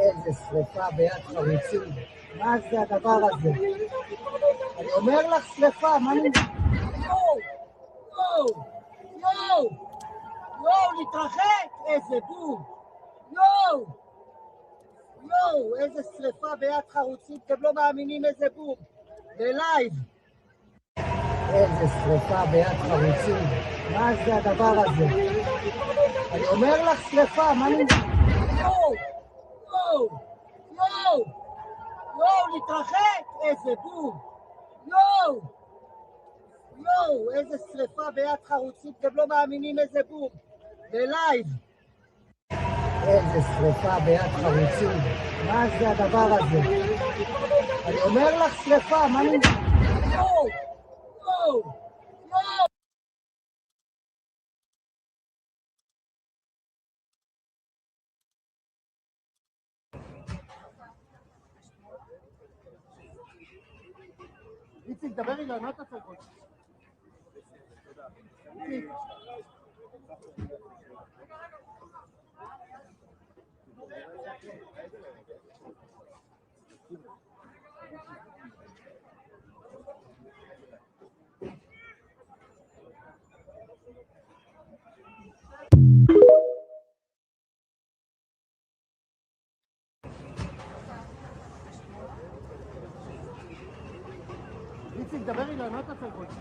איזה שריפה ביד חרוצים. מה זה הדבר הזה? אני אומר לך שריפה, מה אני... יואו, נתרחק! איזה בום! יואו, איזה שריפה ביד חרוצים, אתם לא מאמינים איזה בום. בלייב. איזה שריפה ביד חרוצים. מה זה הדבר הזה? אני אומר לך שריפה, מה אני... יואו, נתרחק! איזה בום! יואו, איזה שריפה ביד חרוצים, אתם לא מאמינים איזה בום. בלייב. איזה שריפה ביד חרוצים. מה זה הדבר הזה? אני אומר לך שריפה, מה אני... יואו! איציק, דבר רגע, מה אתה צריך? איציק. איציק, דבר רגע, מה אתה צריך? איציק.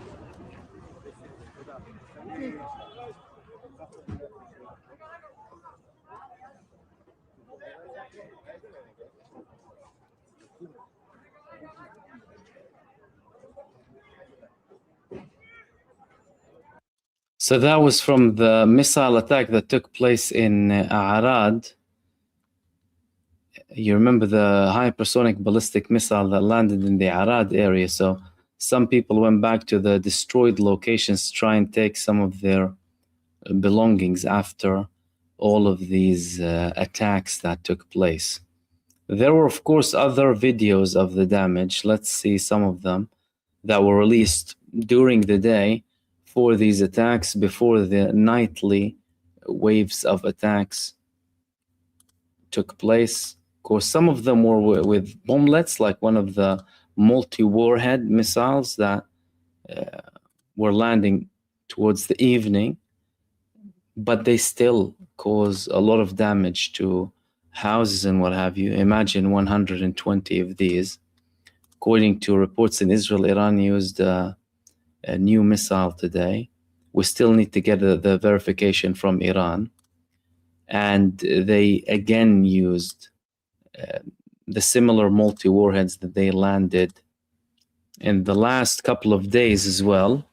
So that was from the missile attack that took place in Arad. You remember the hypersonic ballistic missile that landed in the Arad area. So some people went back to the destroyed locations to try and take some of their belongings after all of these attacks that took place. There were, of course, other videos of the damage. Let's see some of them that were released during the day for these attacks before the nightly waves of attacks took place. Of course, some of them were with bomblets, like one of the multi-warhead missiles that were landing towards the evening, but they still cause a lot of damage to houses and what have you. Imagine 120 of these. According to reports in Israel, Iran used a new missile today. We still need to get the verification from Iran. And they again used the similar multi-warheads that they landed in the last couple of days as well,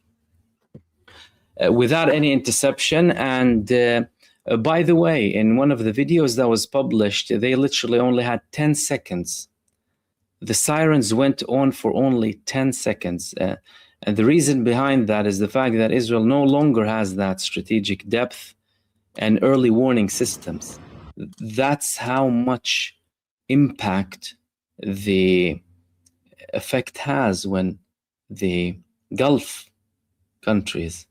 without any interception. And by the way, in one of the videos that was published, they literally only had 10 seconds. The sirens went on for only 10 seconds. And the reason behind that is the fact that Israel no longer has that strategic depth and early warning systems. That's how much impact the effect has when the Gulf countries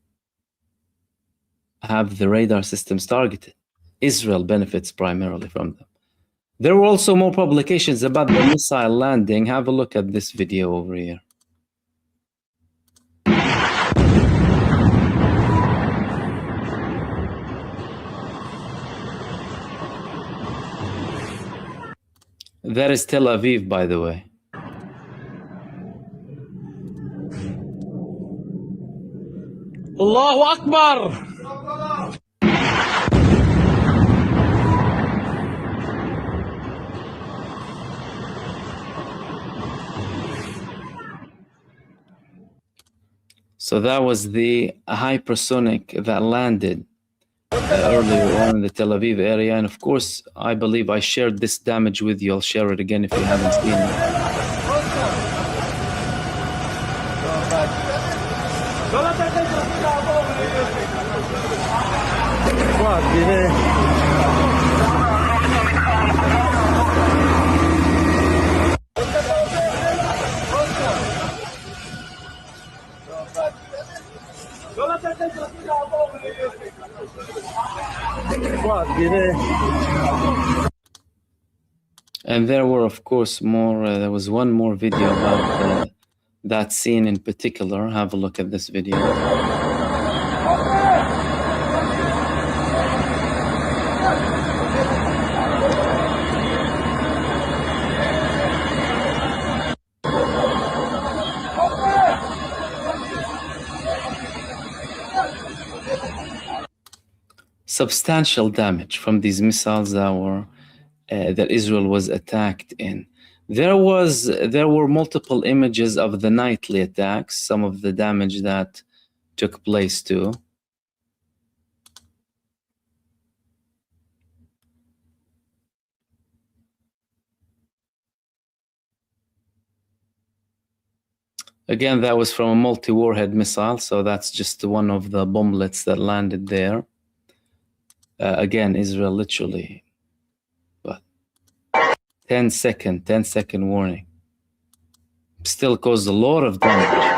have the radar systems targeted. Israel benefits primarily from them. There were also more publications about the missile landing. Have a look at this video over here. That is Tel Aviv, by the way. Allahu Akbar! So that was the hypersonic that landed earlier on in the Tel Aviv area. And of course, I believe I shared this damage with you. I'll share it again if you haven't seen it. And there were, of course, more. There was one more video about that scene in particular. Have a look at this video. Substantial damage from these missiles that were that Israel was attacked in. There were multiple images of the nightly attacks, some of the damage that took place too. Again, that was from a multi-warhead missile, so that's just one of the bomblets that landed there. Again, Israel literally, but 10-second warning. Still caused a lot of damage.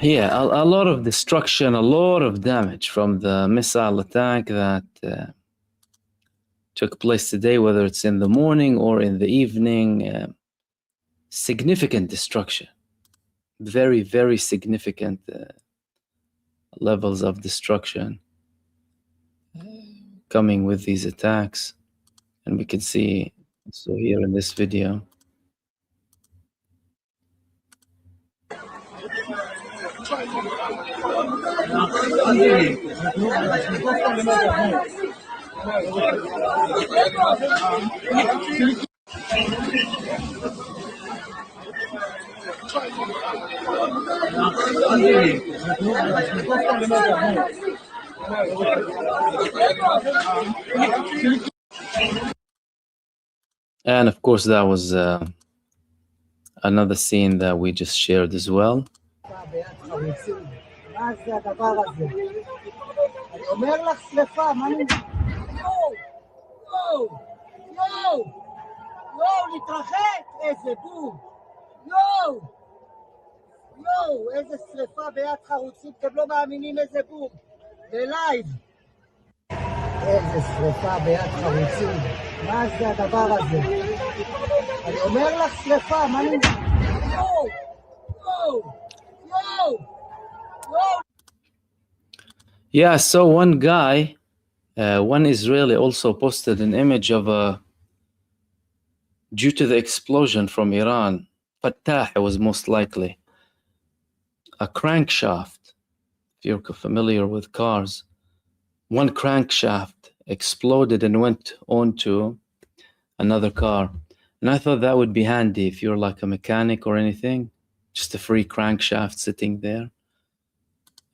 Yeah, a lot of destruction, a lot of damage from the missile attack that took place today, whether it's in the morning or in the evening. Significant destruction, very, very significant levels of destruction coming with these attacks. And we can see also here in this video. And of course, that was another scene that we just shared as well. מה זה הדבר הזה? אני אומר לך שריפה, מה אני... יואו! יואו! יואו! יואו, להתרחק! איזה בום! יואו! יואו, איזה שריפה ביד חרוצים, אתם לא מאמינים איזה בום! בלייב! איזה שריפה ביד חרוצים, מה זה הדבר הזה? אני אומר לך שריפה, מה אני... יואו! יואו! יואו! Yeah, so one guy, one Israeli also posted an image of due to the explosion from Iran, Fattah was most likely, a crankshaft. If you're familiar with cars, one crankshaft exploded and went onto another car. And I thought that would be handy if you're like a mechanic or anything, just a free crankshaft sitting there.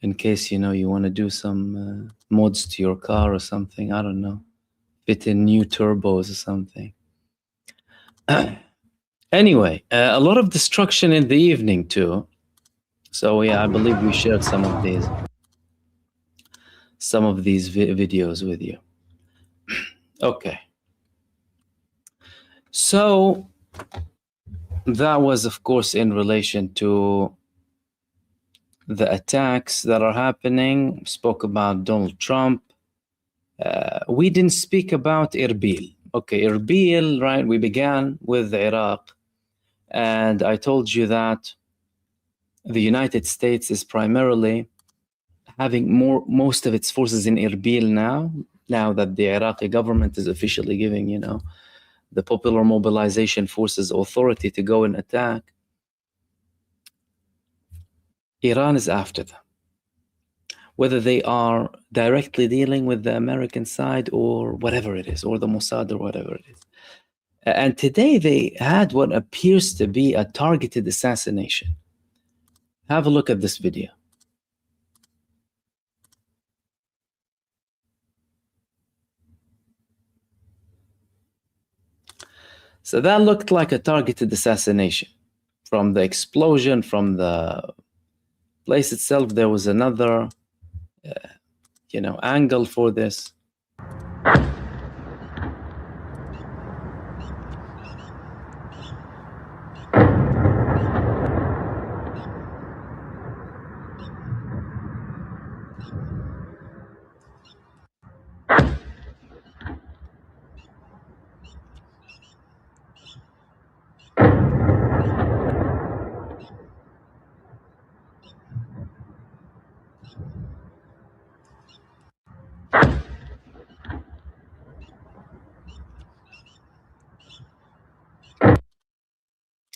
In case, you know, you want to do some mods to your car or something, I don't know, fit in new turbos or something. Anyway, a lot of destruction in the evening too. So yeah, I believe we shared some of these videos with you. Okay. So that was, of course, in relation to the attacks that are happening. We spoke about Donald Trump. We didn't speak about Erbil. Okay, Erbil, right? We began with Iraq. And I told you that the United States is primarily having most of its forces in Erbil now. now that the Iraqi government is officially giving, the Popular Mobilization Forces authority to go and attack, Iran is after them. Whether they are directly dealing with the American side or whatever it is, or the Mossad or whatever it is. And today they had what appears to be a targeted assassination. Have a look at this video. So that looked like a targeted assassination. From the explosion, from the place itself, there was another, angle for this.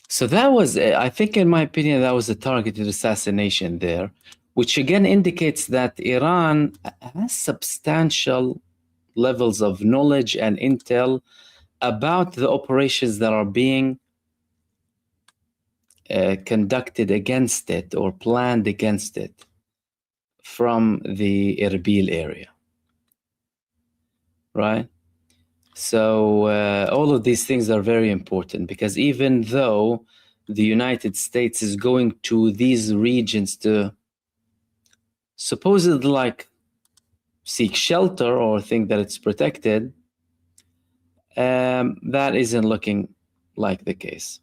So that was, I think, in my opinion, that was a targeted assassination there, which again indicates that Iran has substantial levels of knowledge and intel about the operations that are being conducted against it or planned against it from the Erbil area, right? So all of these things are very important, because even though the United States is going to these regions to supposedly seek shelter or think that it's protected, that isn't looking like the case.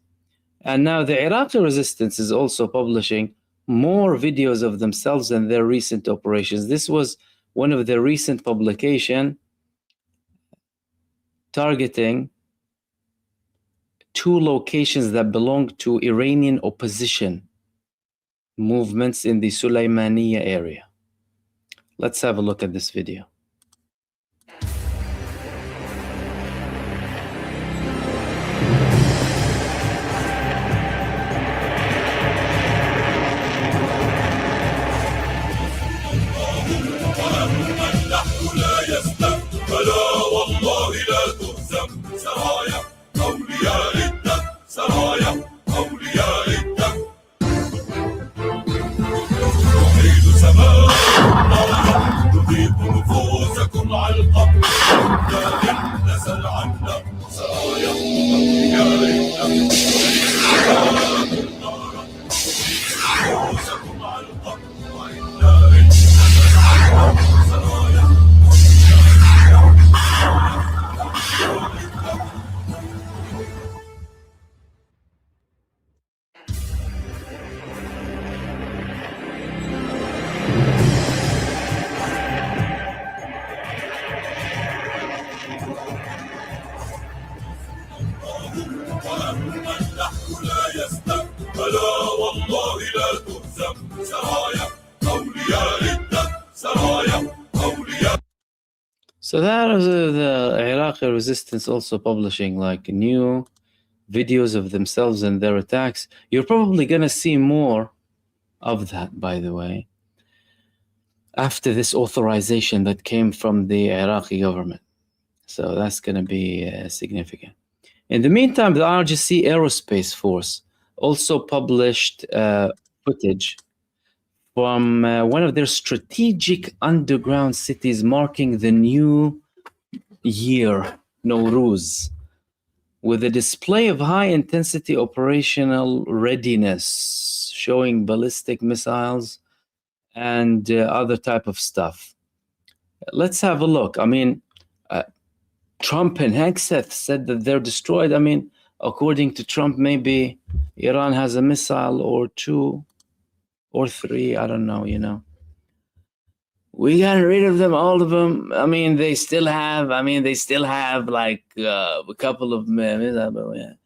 And now the Iraqi resistance is also publishing more videos of themselves and their recent operations. This was one of their recent publications targeting 2 locations that belong to Iranian opposition movements in the Sulaimaniya area. Let's have a look at this video. So that is the Iraqi resistance also publishing new videos of themselves and their attacks. You're probably going to see more of that, by the way, after this authorization that came from the Iraqi government. So that's going to be significant. In the meantime, the RGC Aerospace Force also published footage from one of their strategic underground cities marking the new year, Nowruz, with a display of high-intensity operational readiness, showing ballistic missiles and other type of stuff. Let's have a look. I mean, Trump and Hegseth said that they're destroyed. I mean, according to Trump, maybe Iran has a missile or 2 or 3, I don't know, We got rid of them, all of them. I mean, they still have like a couple of 82%.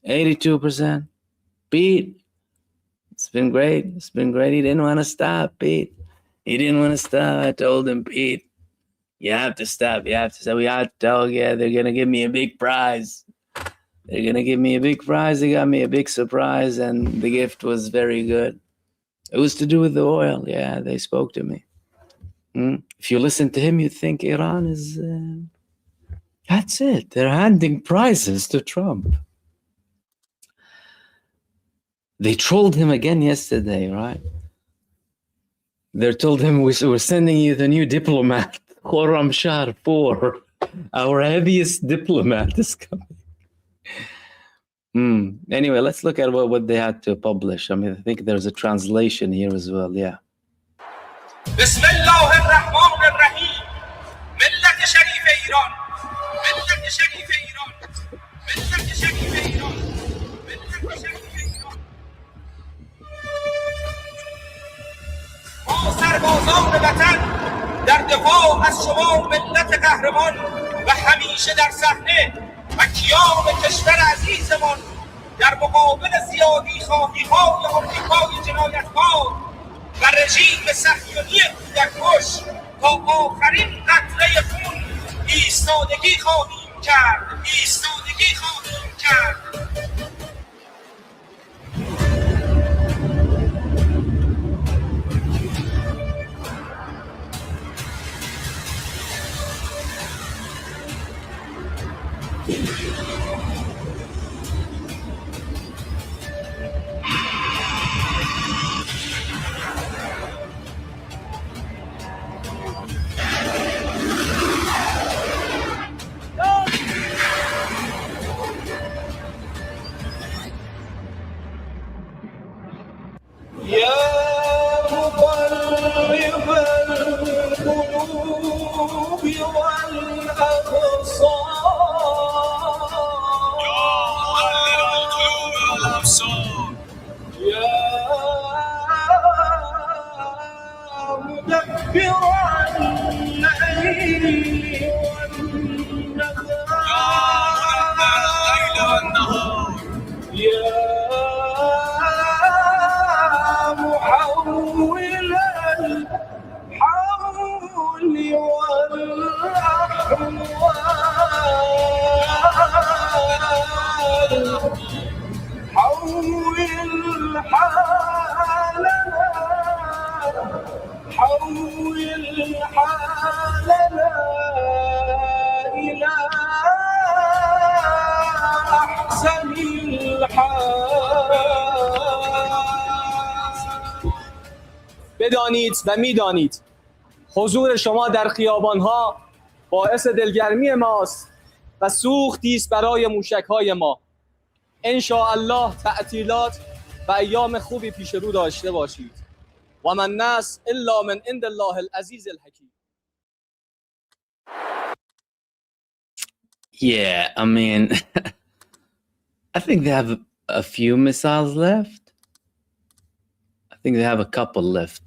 82%. Pete, it's been great. He didn't want to stop, Pete. He didn't want to stop. I told him, Pete, You have to stop. You have to stop. We have to tell, yeah, they're going to give me a big prize. They're going to give me a big prize. They got me a big surprise, and the gift was very good. It was to do with the oil. Yeah, they spoke to me. If you listen to him, you think Iran is... that's it. They're handing prizes to Trump. They trolled him again yesterday, right? They told him, we're sending you the new diplomat, Khorram Shah 4. Our heaviest diplomat is coming. Anyway, let's look at what they had to publish. I mean, I think there's a translation here as well. Yeah. Bismillah ar-Rahman ar-Rahim. Millat Sharif Iran. Millat Sharif Iran. Millat Sharif Iran. Millat Sharif Iran. ما سربازان وطن در دفاع از شما ملت قهرمان و همیشه در صحنه و کیان کشور عزیزمان در مقابل زیادی خواهی‌های آمریکای جنایتکار و رژیم صهیونی کودک‌کش تا آخرین قطره خون ایستادگی خواهیم کرد. ایستادگی خواهیم کرد. بدانید و میدانید حضور شما در خیابانها باعث دلگرمی ماست و سوختی است برای موشک‌های ما. ان شاء الله تعطیلات و ایام خوبی پیش رو داشته باشید. و من النصر الا من عند الله العزیز الحکیم. Yeah, I mean, I think they have a few missiles left. I think they have a couple left.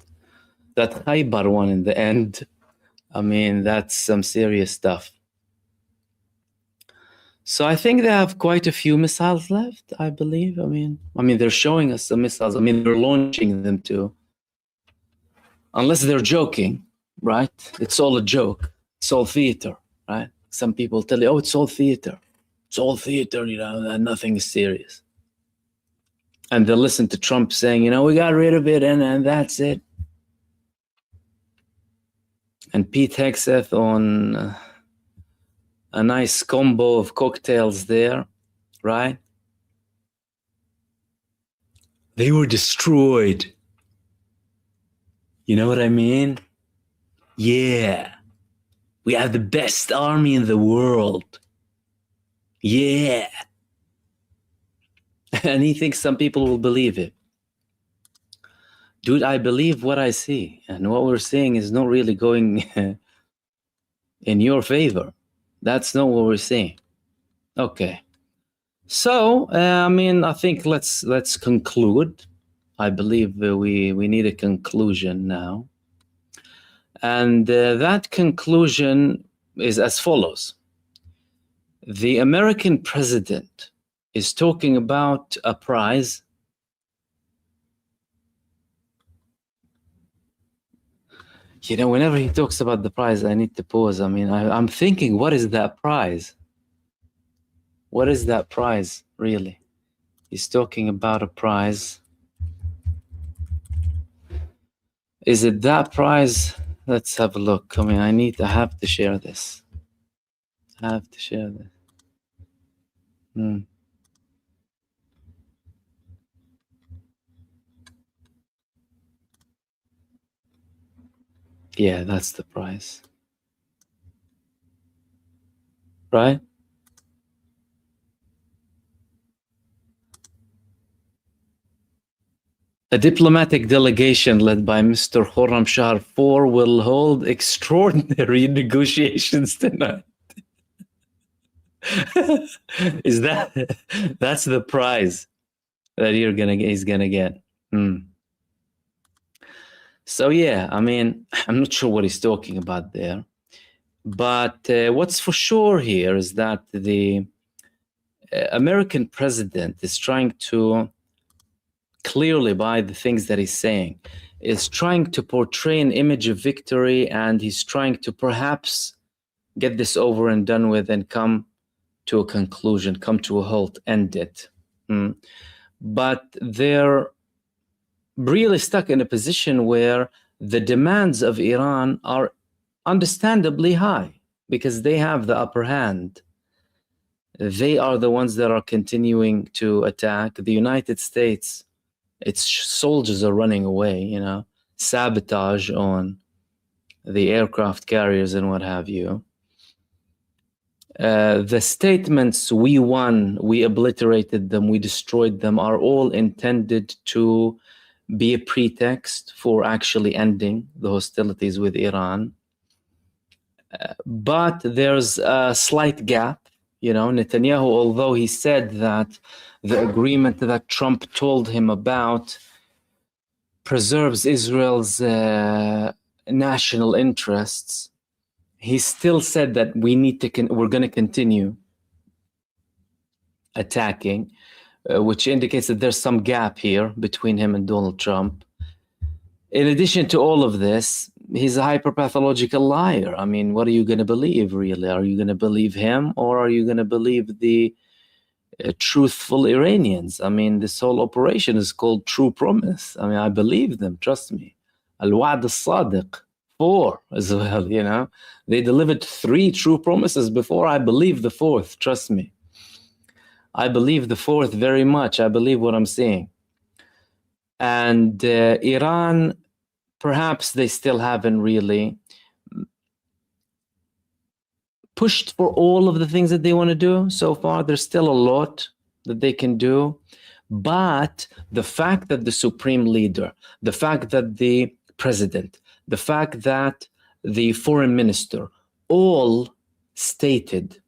That Khaybar one in the end, I mean, that's some serious stuff. So I think they have quite a few missiles left, I believe. I mean, they're showing us the missiles. I mean, they're launching them too. Unless they're joking, right? It's all a joke. It's all theater, right? Some people tell you, oh, it's all theater. It's all theater, you know, and nothing is serious. And they'll listen to Trump saying, you know, we got rid of it and that's it. And Pete Hegseth on a nice combo of cocktails there, right? They were destroyed. You know what I mean? Yeah. We have the best army in the world. Yeah. And he thinks some people will believe it. Dude, I believe what I see. And what we're seeing is not really going in your favor. That's not what we're seeing. Okay. So, I think let's conclude. I believe we need a conclusion now. And that conclusion is as follows. The American president is talking about a prize. You know, whenever he talks about the prize, I need to pause. I mean, I'm thinking, what is that prize? What is that prize, really? He's talking about a prize. Is it that prize? Let's have a look. I mean, I have to share this. I have to share this. Yeah, that's the prize. Right? A diplomatic delegation led by Mr. Khurram Shahar 4 will hold extraordinary negotiations tonight. Is that's the prize that he's gonna get. So yeah, I mean, I'm not sure what he's talking about there, but what's for sure here is that the American president is trying to, clearly by the things that he's saying, is trying to portray an image of victory, and he's trying to perhaps get this over and done with and come to a conclusion, come to a halt, end it. But they're really stuck in a position where the demands of Iran are understandably high because they have the upper hand. They are the ones that are continuing to attack. The United States, its soldiers are running away, you know, sabotage on the aircraft carriers and what have you. The statements, we won, we obliterated them, we destroyed them, are all intended to be a pretext for actually ending the hostilities with Iran. But there's a slight gap. You know, Netanyahu, although he said that the agreement that Trump told him about preserves Israel's national interests, he still said that we're going to continue attacking, which indicates that there's some gap here between him and Donald Trump. In addition to all of this, he's a hyper-pathological liar. I mean, what are you going to believe, really? Are you going to believe him, or are you going to believe the truthful Iranians? I mean, this whole operation is called True Promise. I mean, I believe them, trust me. Al-Wa'd al-Sadiq, 4 as well, you know. They delivered 3 true promises before. I believe the 4th, trust me. I believe the 4th very much. I believe what I'm saying. And Iran, perhaps they still haven't really pushed for all of the things that they want to do so far. There's still a lot that they can do. But the fact that the supreme leader, the fact that the president, the fact that the foreign minister all stated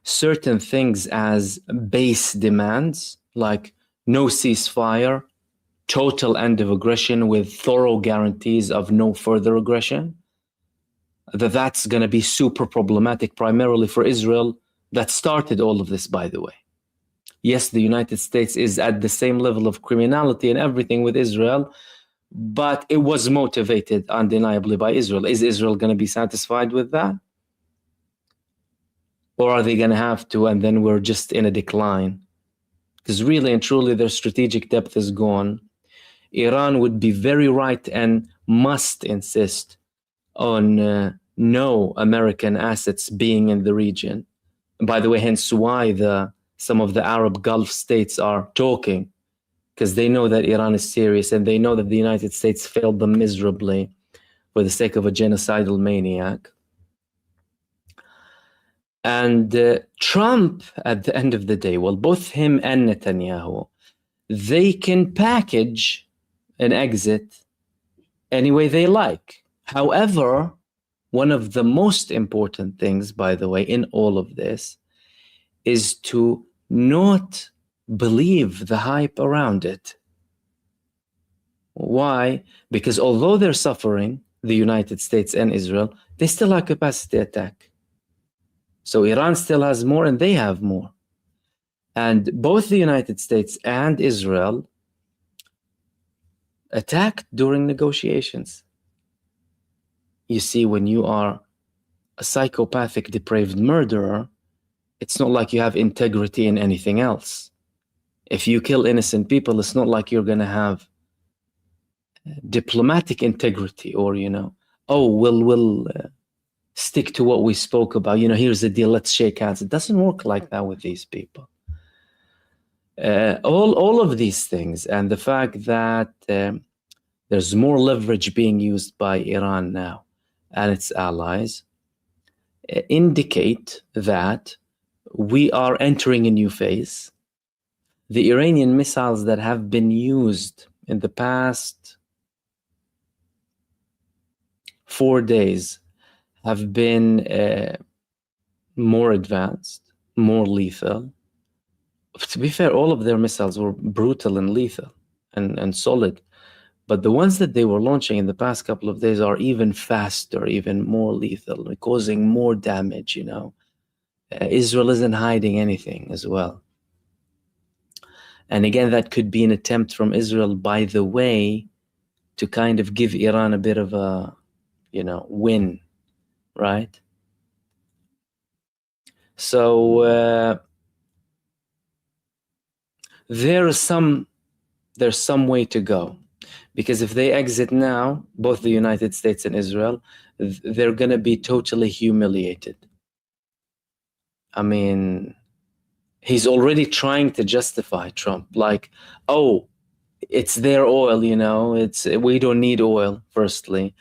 certain things as base demands, like no ceasefire, total end of aggression with thorough guarantees of no further aggression, that's going to be super problematic, primarily for Israel, that started all of this, by the way. Yes, the United States is at the same level of criminality and everything with Israel, but it was motivated undeniably by Israel. Is Israel going to be satisfied with that? Or are they going to have to, and then we're just in a decline? Because really and truly, their strategic depth is gone. Iran would be very right and must insist on no American assets being in the region. And by the way, hence why some of the Arab Gulf states are talking, because they know that Iran is serious and they know that the United States failed them miserably for the sake of a genocidal maniac. And Trump, at the end of the day, well, both him and Netanyahu, they can package an exit any way they like. However, one of the most important things, by the way, in all of this is to not believe the hype around it. Why? Because although they're suffering, the United States and Israel, they still have capacity attack. So Iran still has more and they have more. And both the United States and Israel attacked during negotiations. you see, when you are a psychopathic, depraved murderer, it's not like you have integrity in anything else. If you kill innocent people, it's not like you're going to have diplomatic integrity, or, you know, oh, we'll stick to what we spoke about. You know, here's the deal, let's shake hands. It doesn't work like that with these people. All of these things, and the fact that there's more leverage being used by Iran now and its allies, indicate that we are entering a new phase. The Iranian missiles that have been used in the past 4 days have been more advanced, more lethal. To be fair, all of their missiles were brutal and lethal and solid. But the ones that they were launching in the past couple of days are even faster, even more lethal, causing more damage, you know. Israel isn't hiding anything as well. And again, that could be an attempt from Israel, by the way, to kind of give Iran a bit of a, you know, win, right? So there's some way to go. Because if they exit now, both the United States and Israel, they're going to be totally humiliated. I mean, he's already trying to justify Trump, like, oh, it's their oil, you know, we don't need oil, firstly.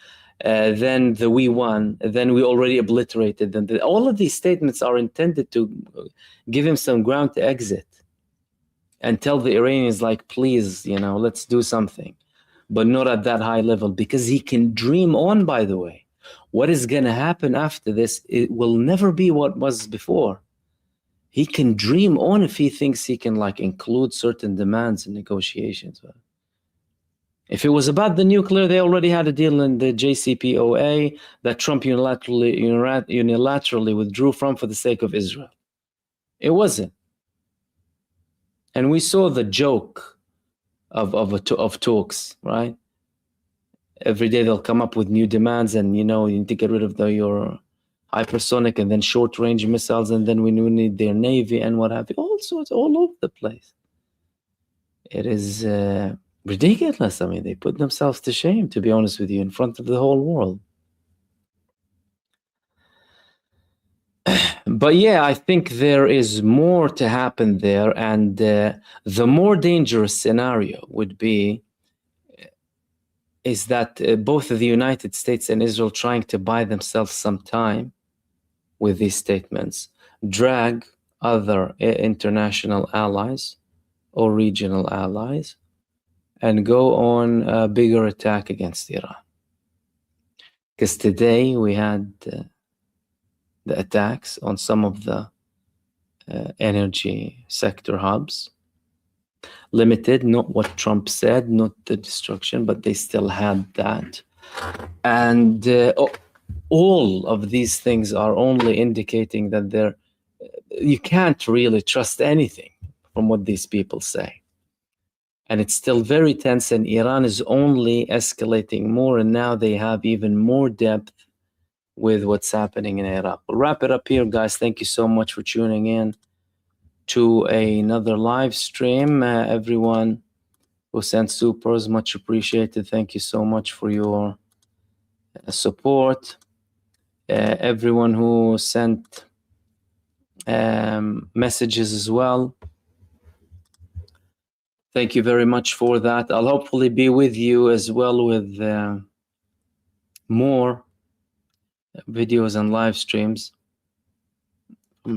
Then we won, then we already obliterated them. All of these statements are intended to give him some ground to exit and tell the Iranians, like, please, you know, let's do something. But not at that high level, because he can dream on, by the way. What is going to happen after this, it will never be what was before. He can dream on if he thinks he can, like, include certain demands in negotiations. If it was about the nuclear, they already had a deal in the JCPOA that Trump unilaterally withdrew from for the sake of Israel. It wasn't. And we saw the joke of talks, right? Every day they'll come up with new demands, and, you know, you need to get rid of your hypersonic and then short-range missiles, and then we need their navy and what have you. All sorts, all over the place. It is ridiculous. I mean, they put themselves to shame, to be honest with you, in front of the whole world. But yeah, I think there is more to happen there, and the more dangerous scenario would be is that both the United States and Israel, trying to buy themselves some time with these statements, drag other international allies or regional allies and go on a bigger attack against Iran. Because today we had the attacks on some of the energy sector hubs. Limited, not what Trump said, not the destruction, but they still had that. And all of these things are only indicating that you can't really trust anything from what these people say. And it's still very tense, and Iran is only escalating more, and now they have even more depth with what's happening in Iraq. We'll wrap it up here, guys. Thank you so much for tuning in to another live stream. Everyone who sent supers, much appreciated. Thank you so much for your support. Everyone who sent messages as well, thank you very much for that. I'll hopefully be with you as well with more videos and live streams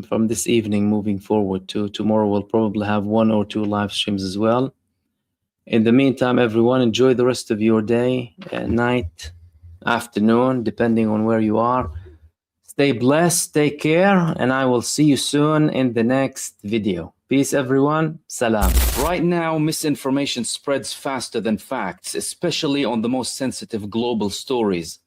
from this evening moving forward to tomorrow. We'll probably have 1 or 2 live streams as well. In the meantime, everyone, enjoy the rest of your day, night, afternoon, depending on where you are. Stay blessed, take care, and I will see you soon in the next video. Peace, everyone. Salam. Right now, misinformation spreads faster than facts, especially on the most sensitive global stories.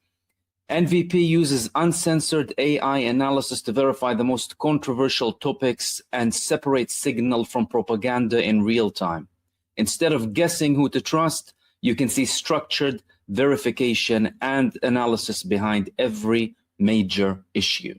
NVP uses uncensored AI analysis to verify the most controversial topics and separate signal from propaganda in real time. Instead of guessing who to trust, you can see structured verification and analysis behind every major issue.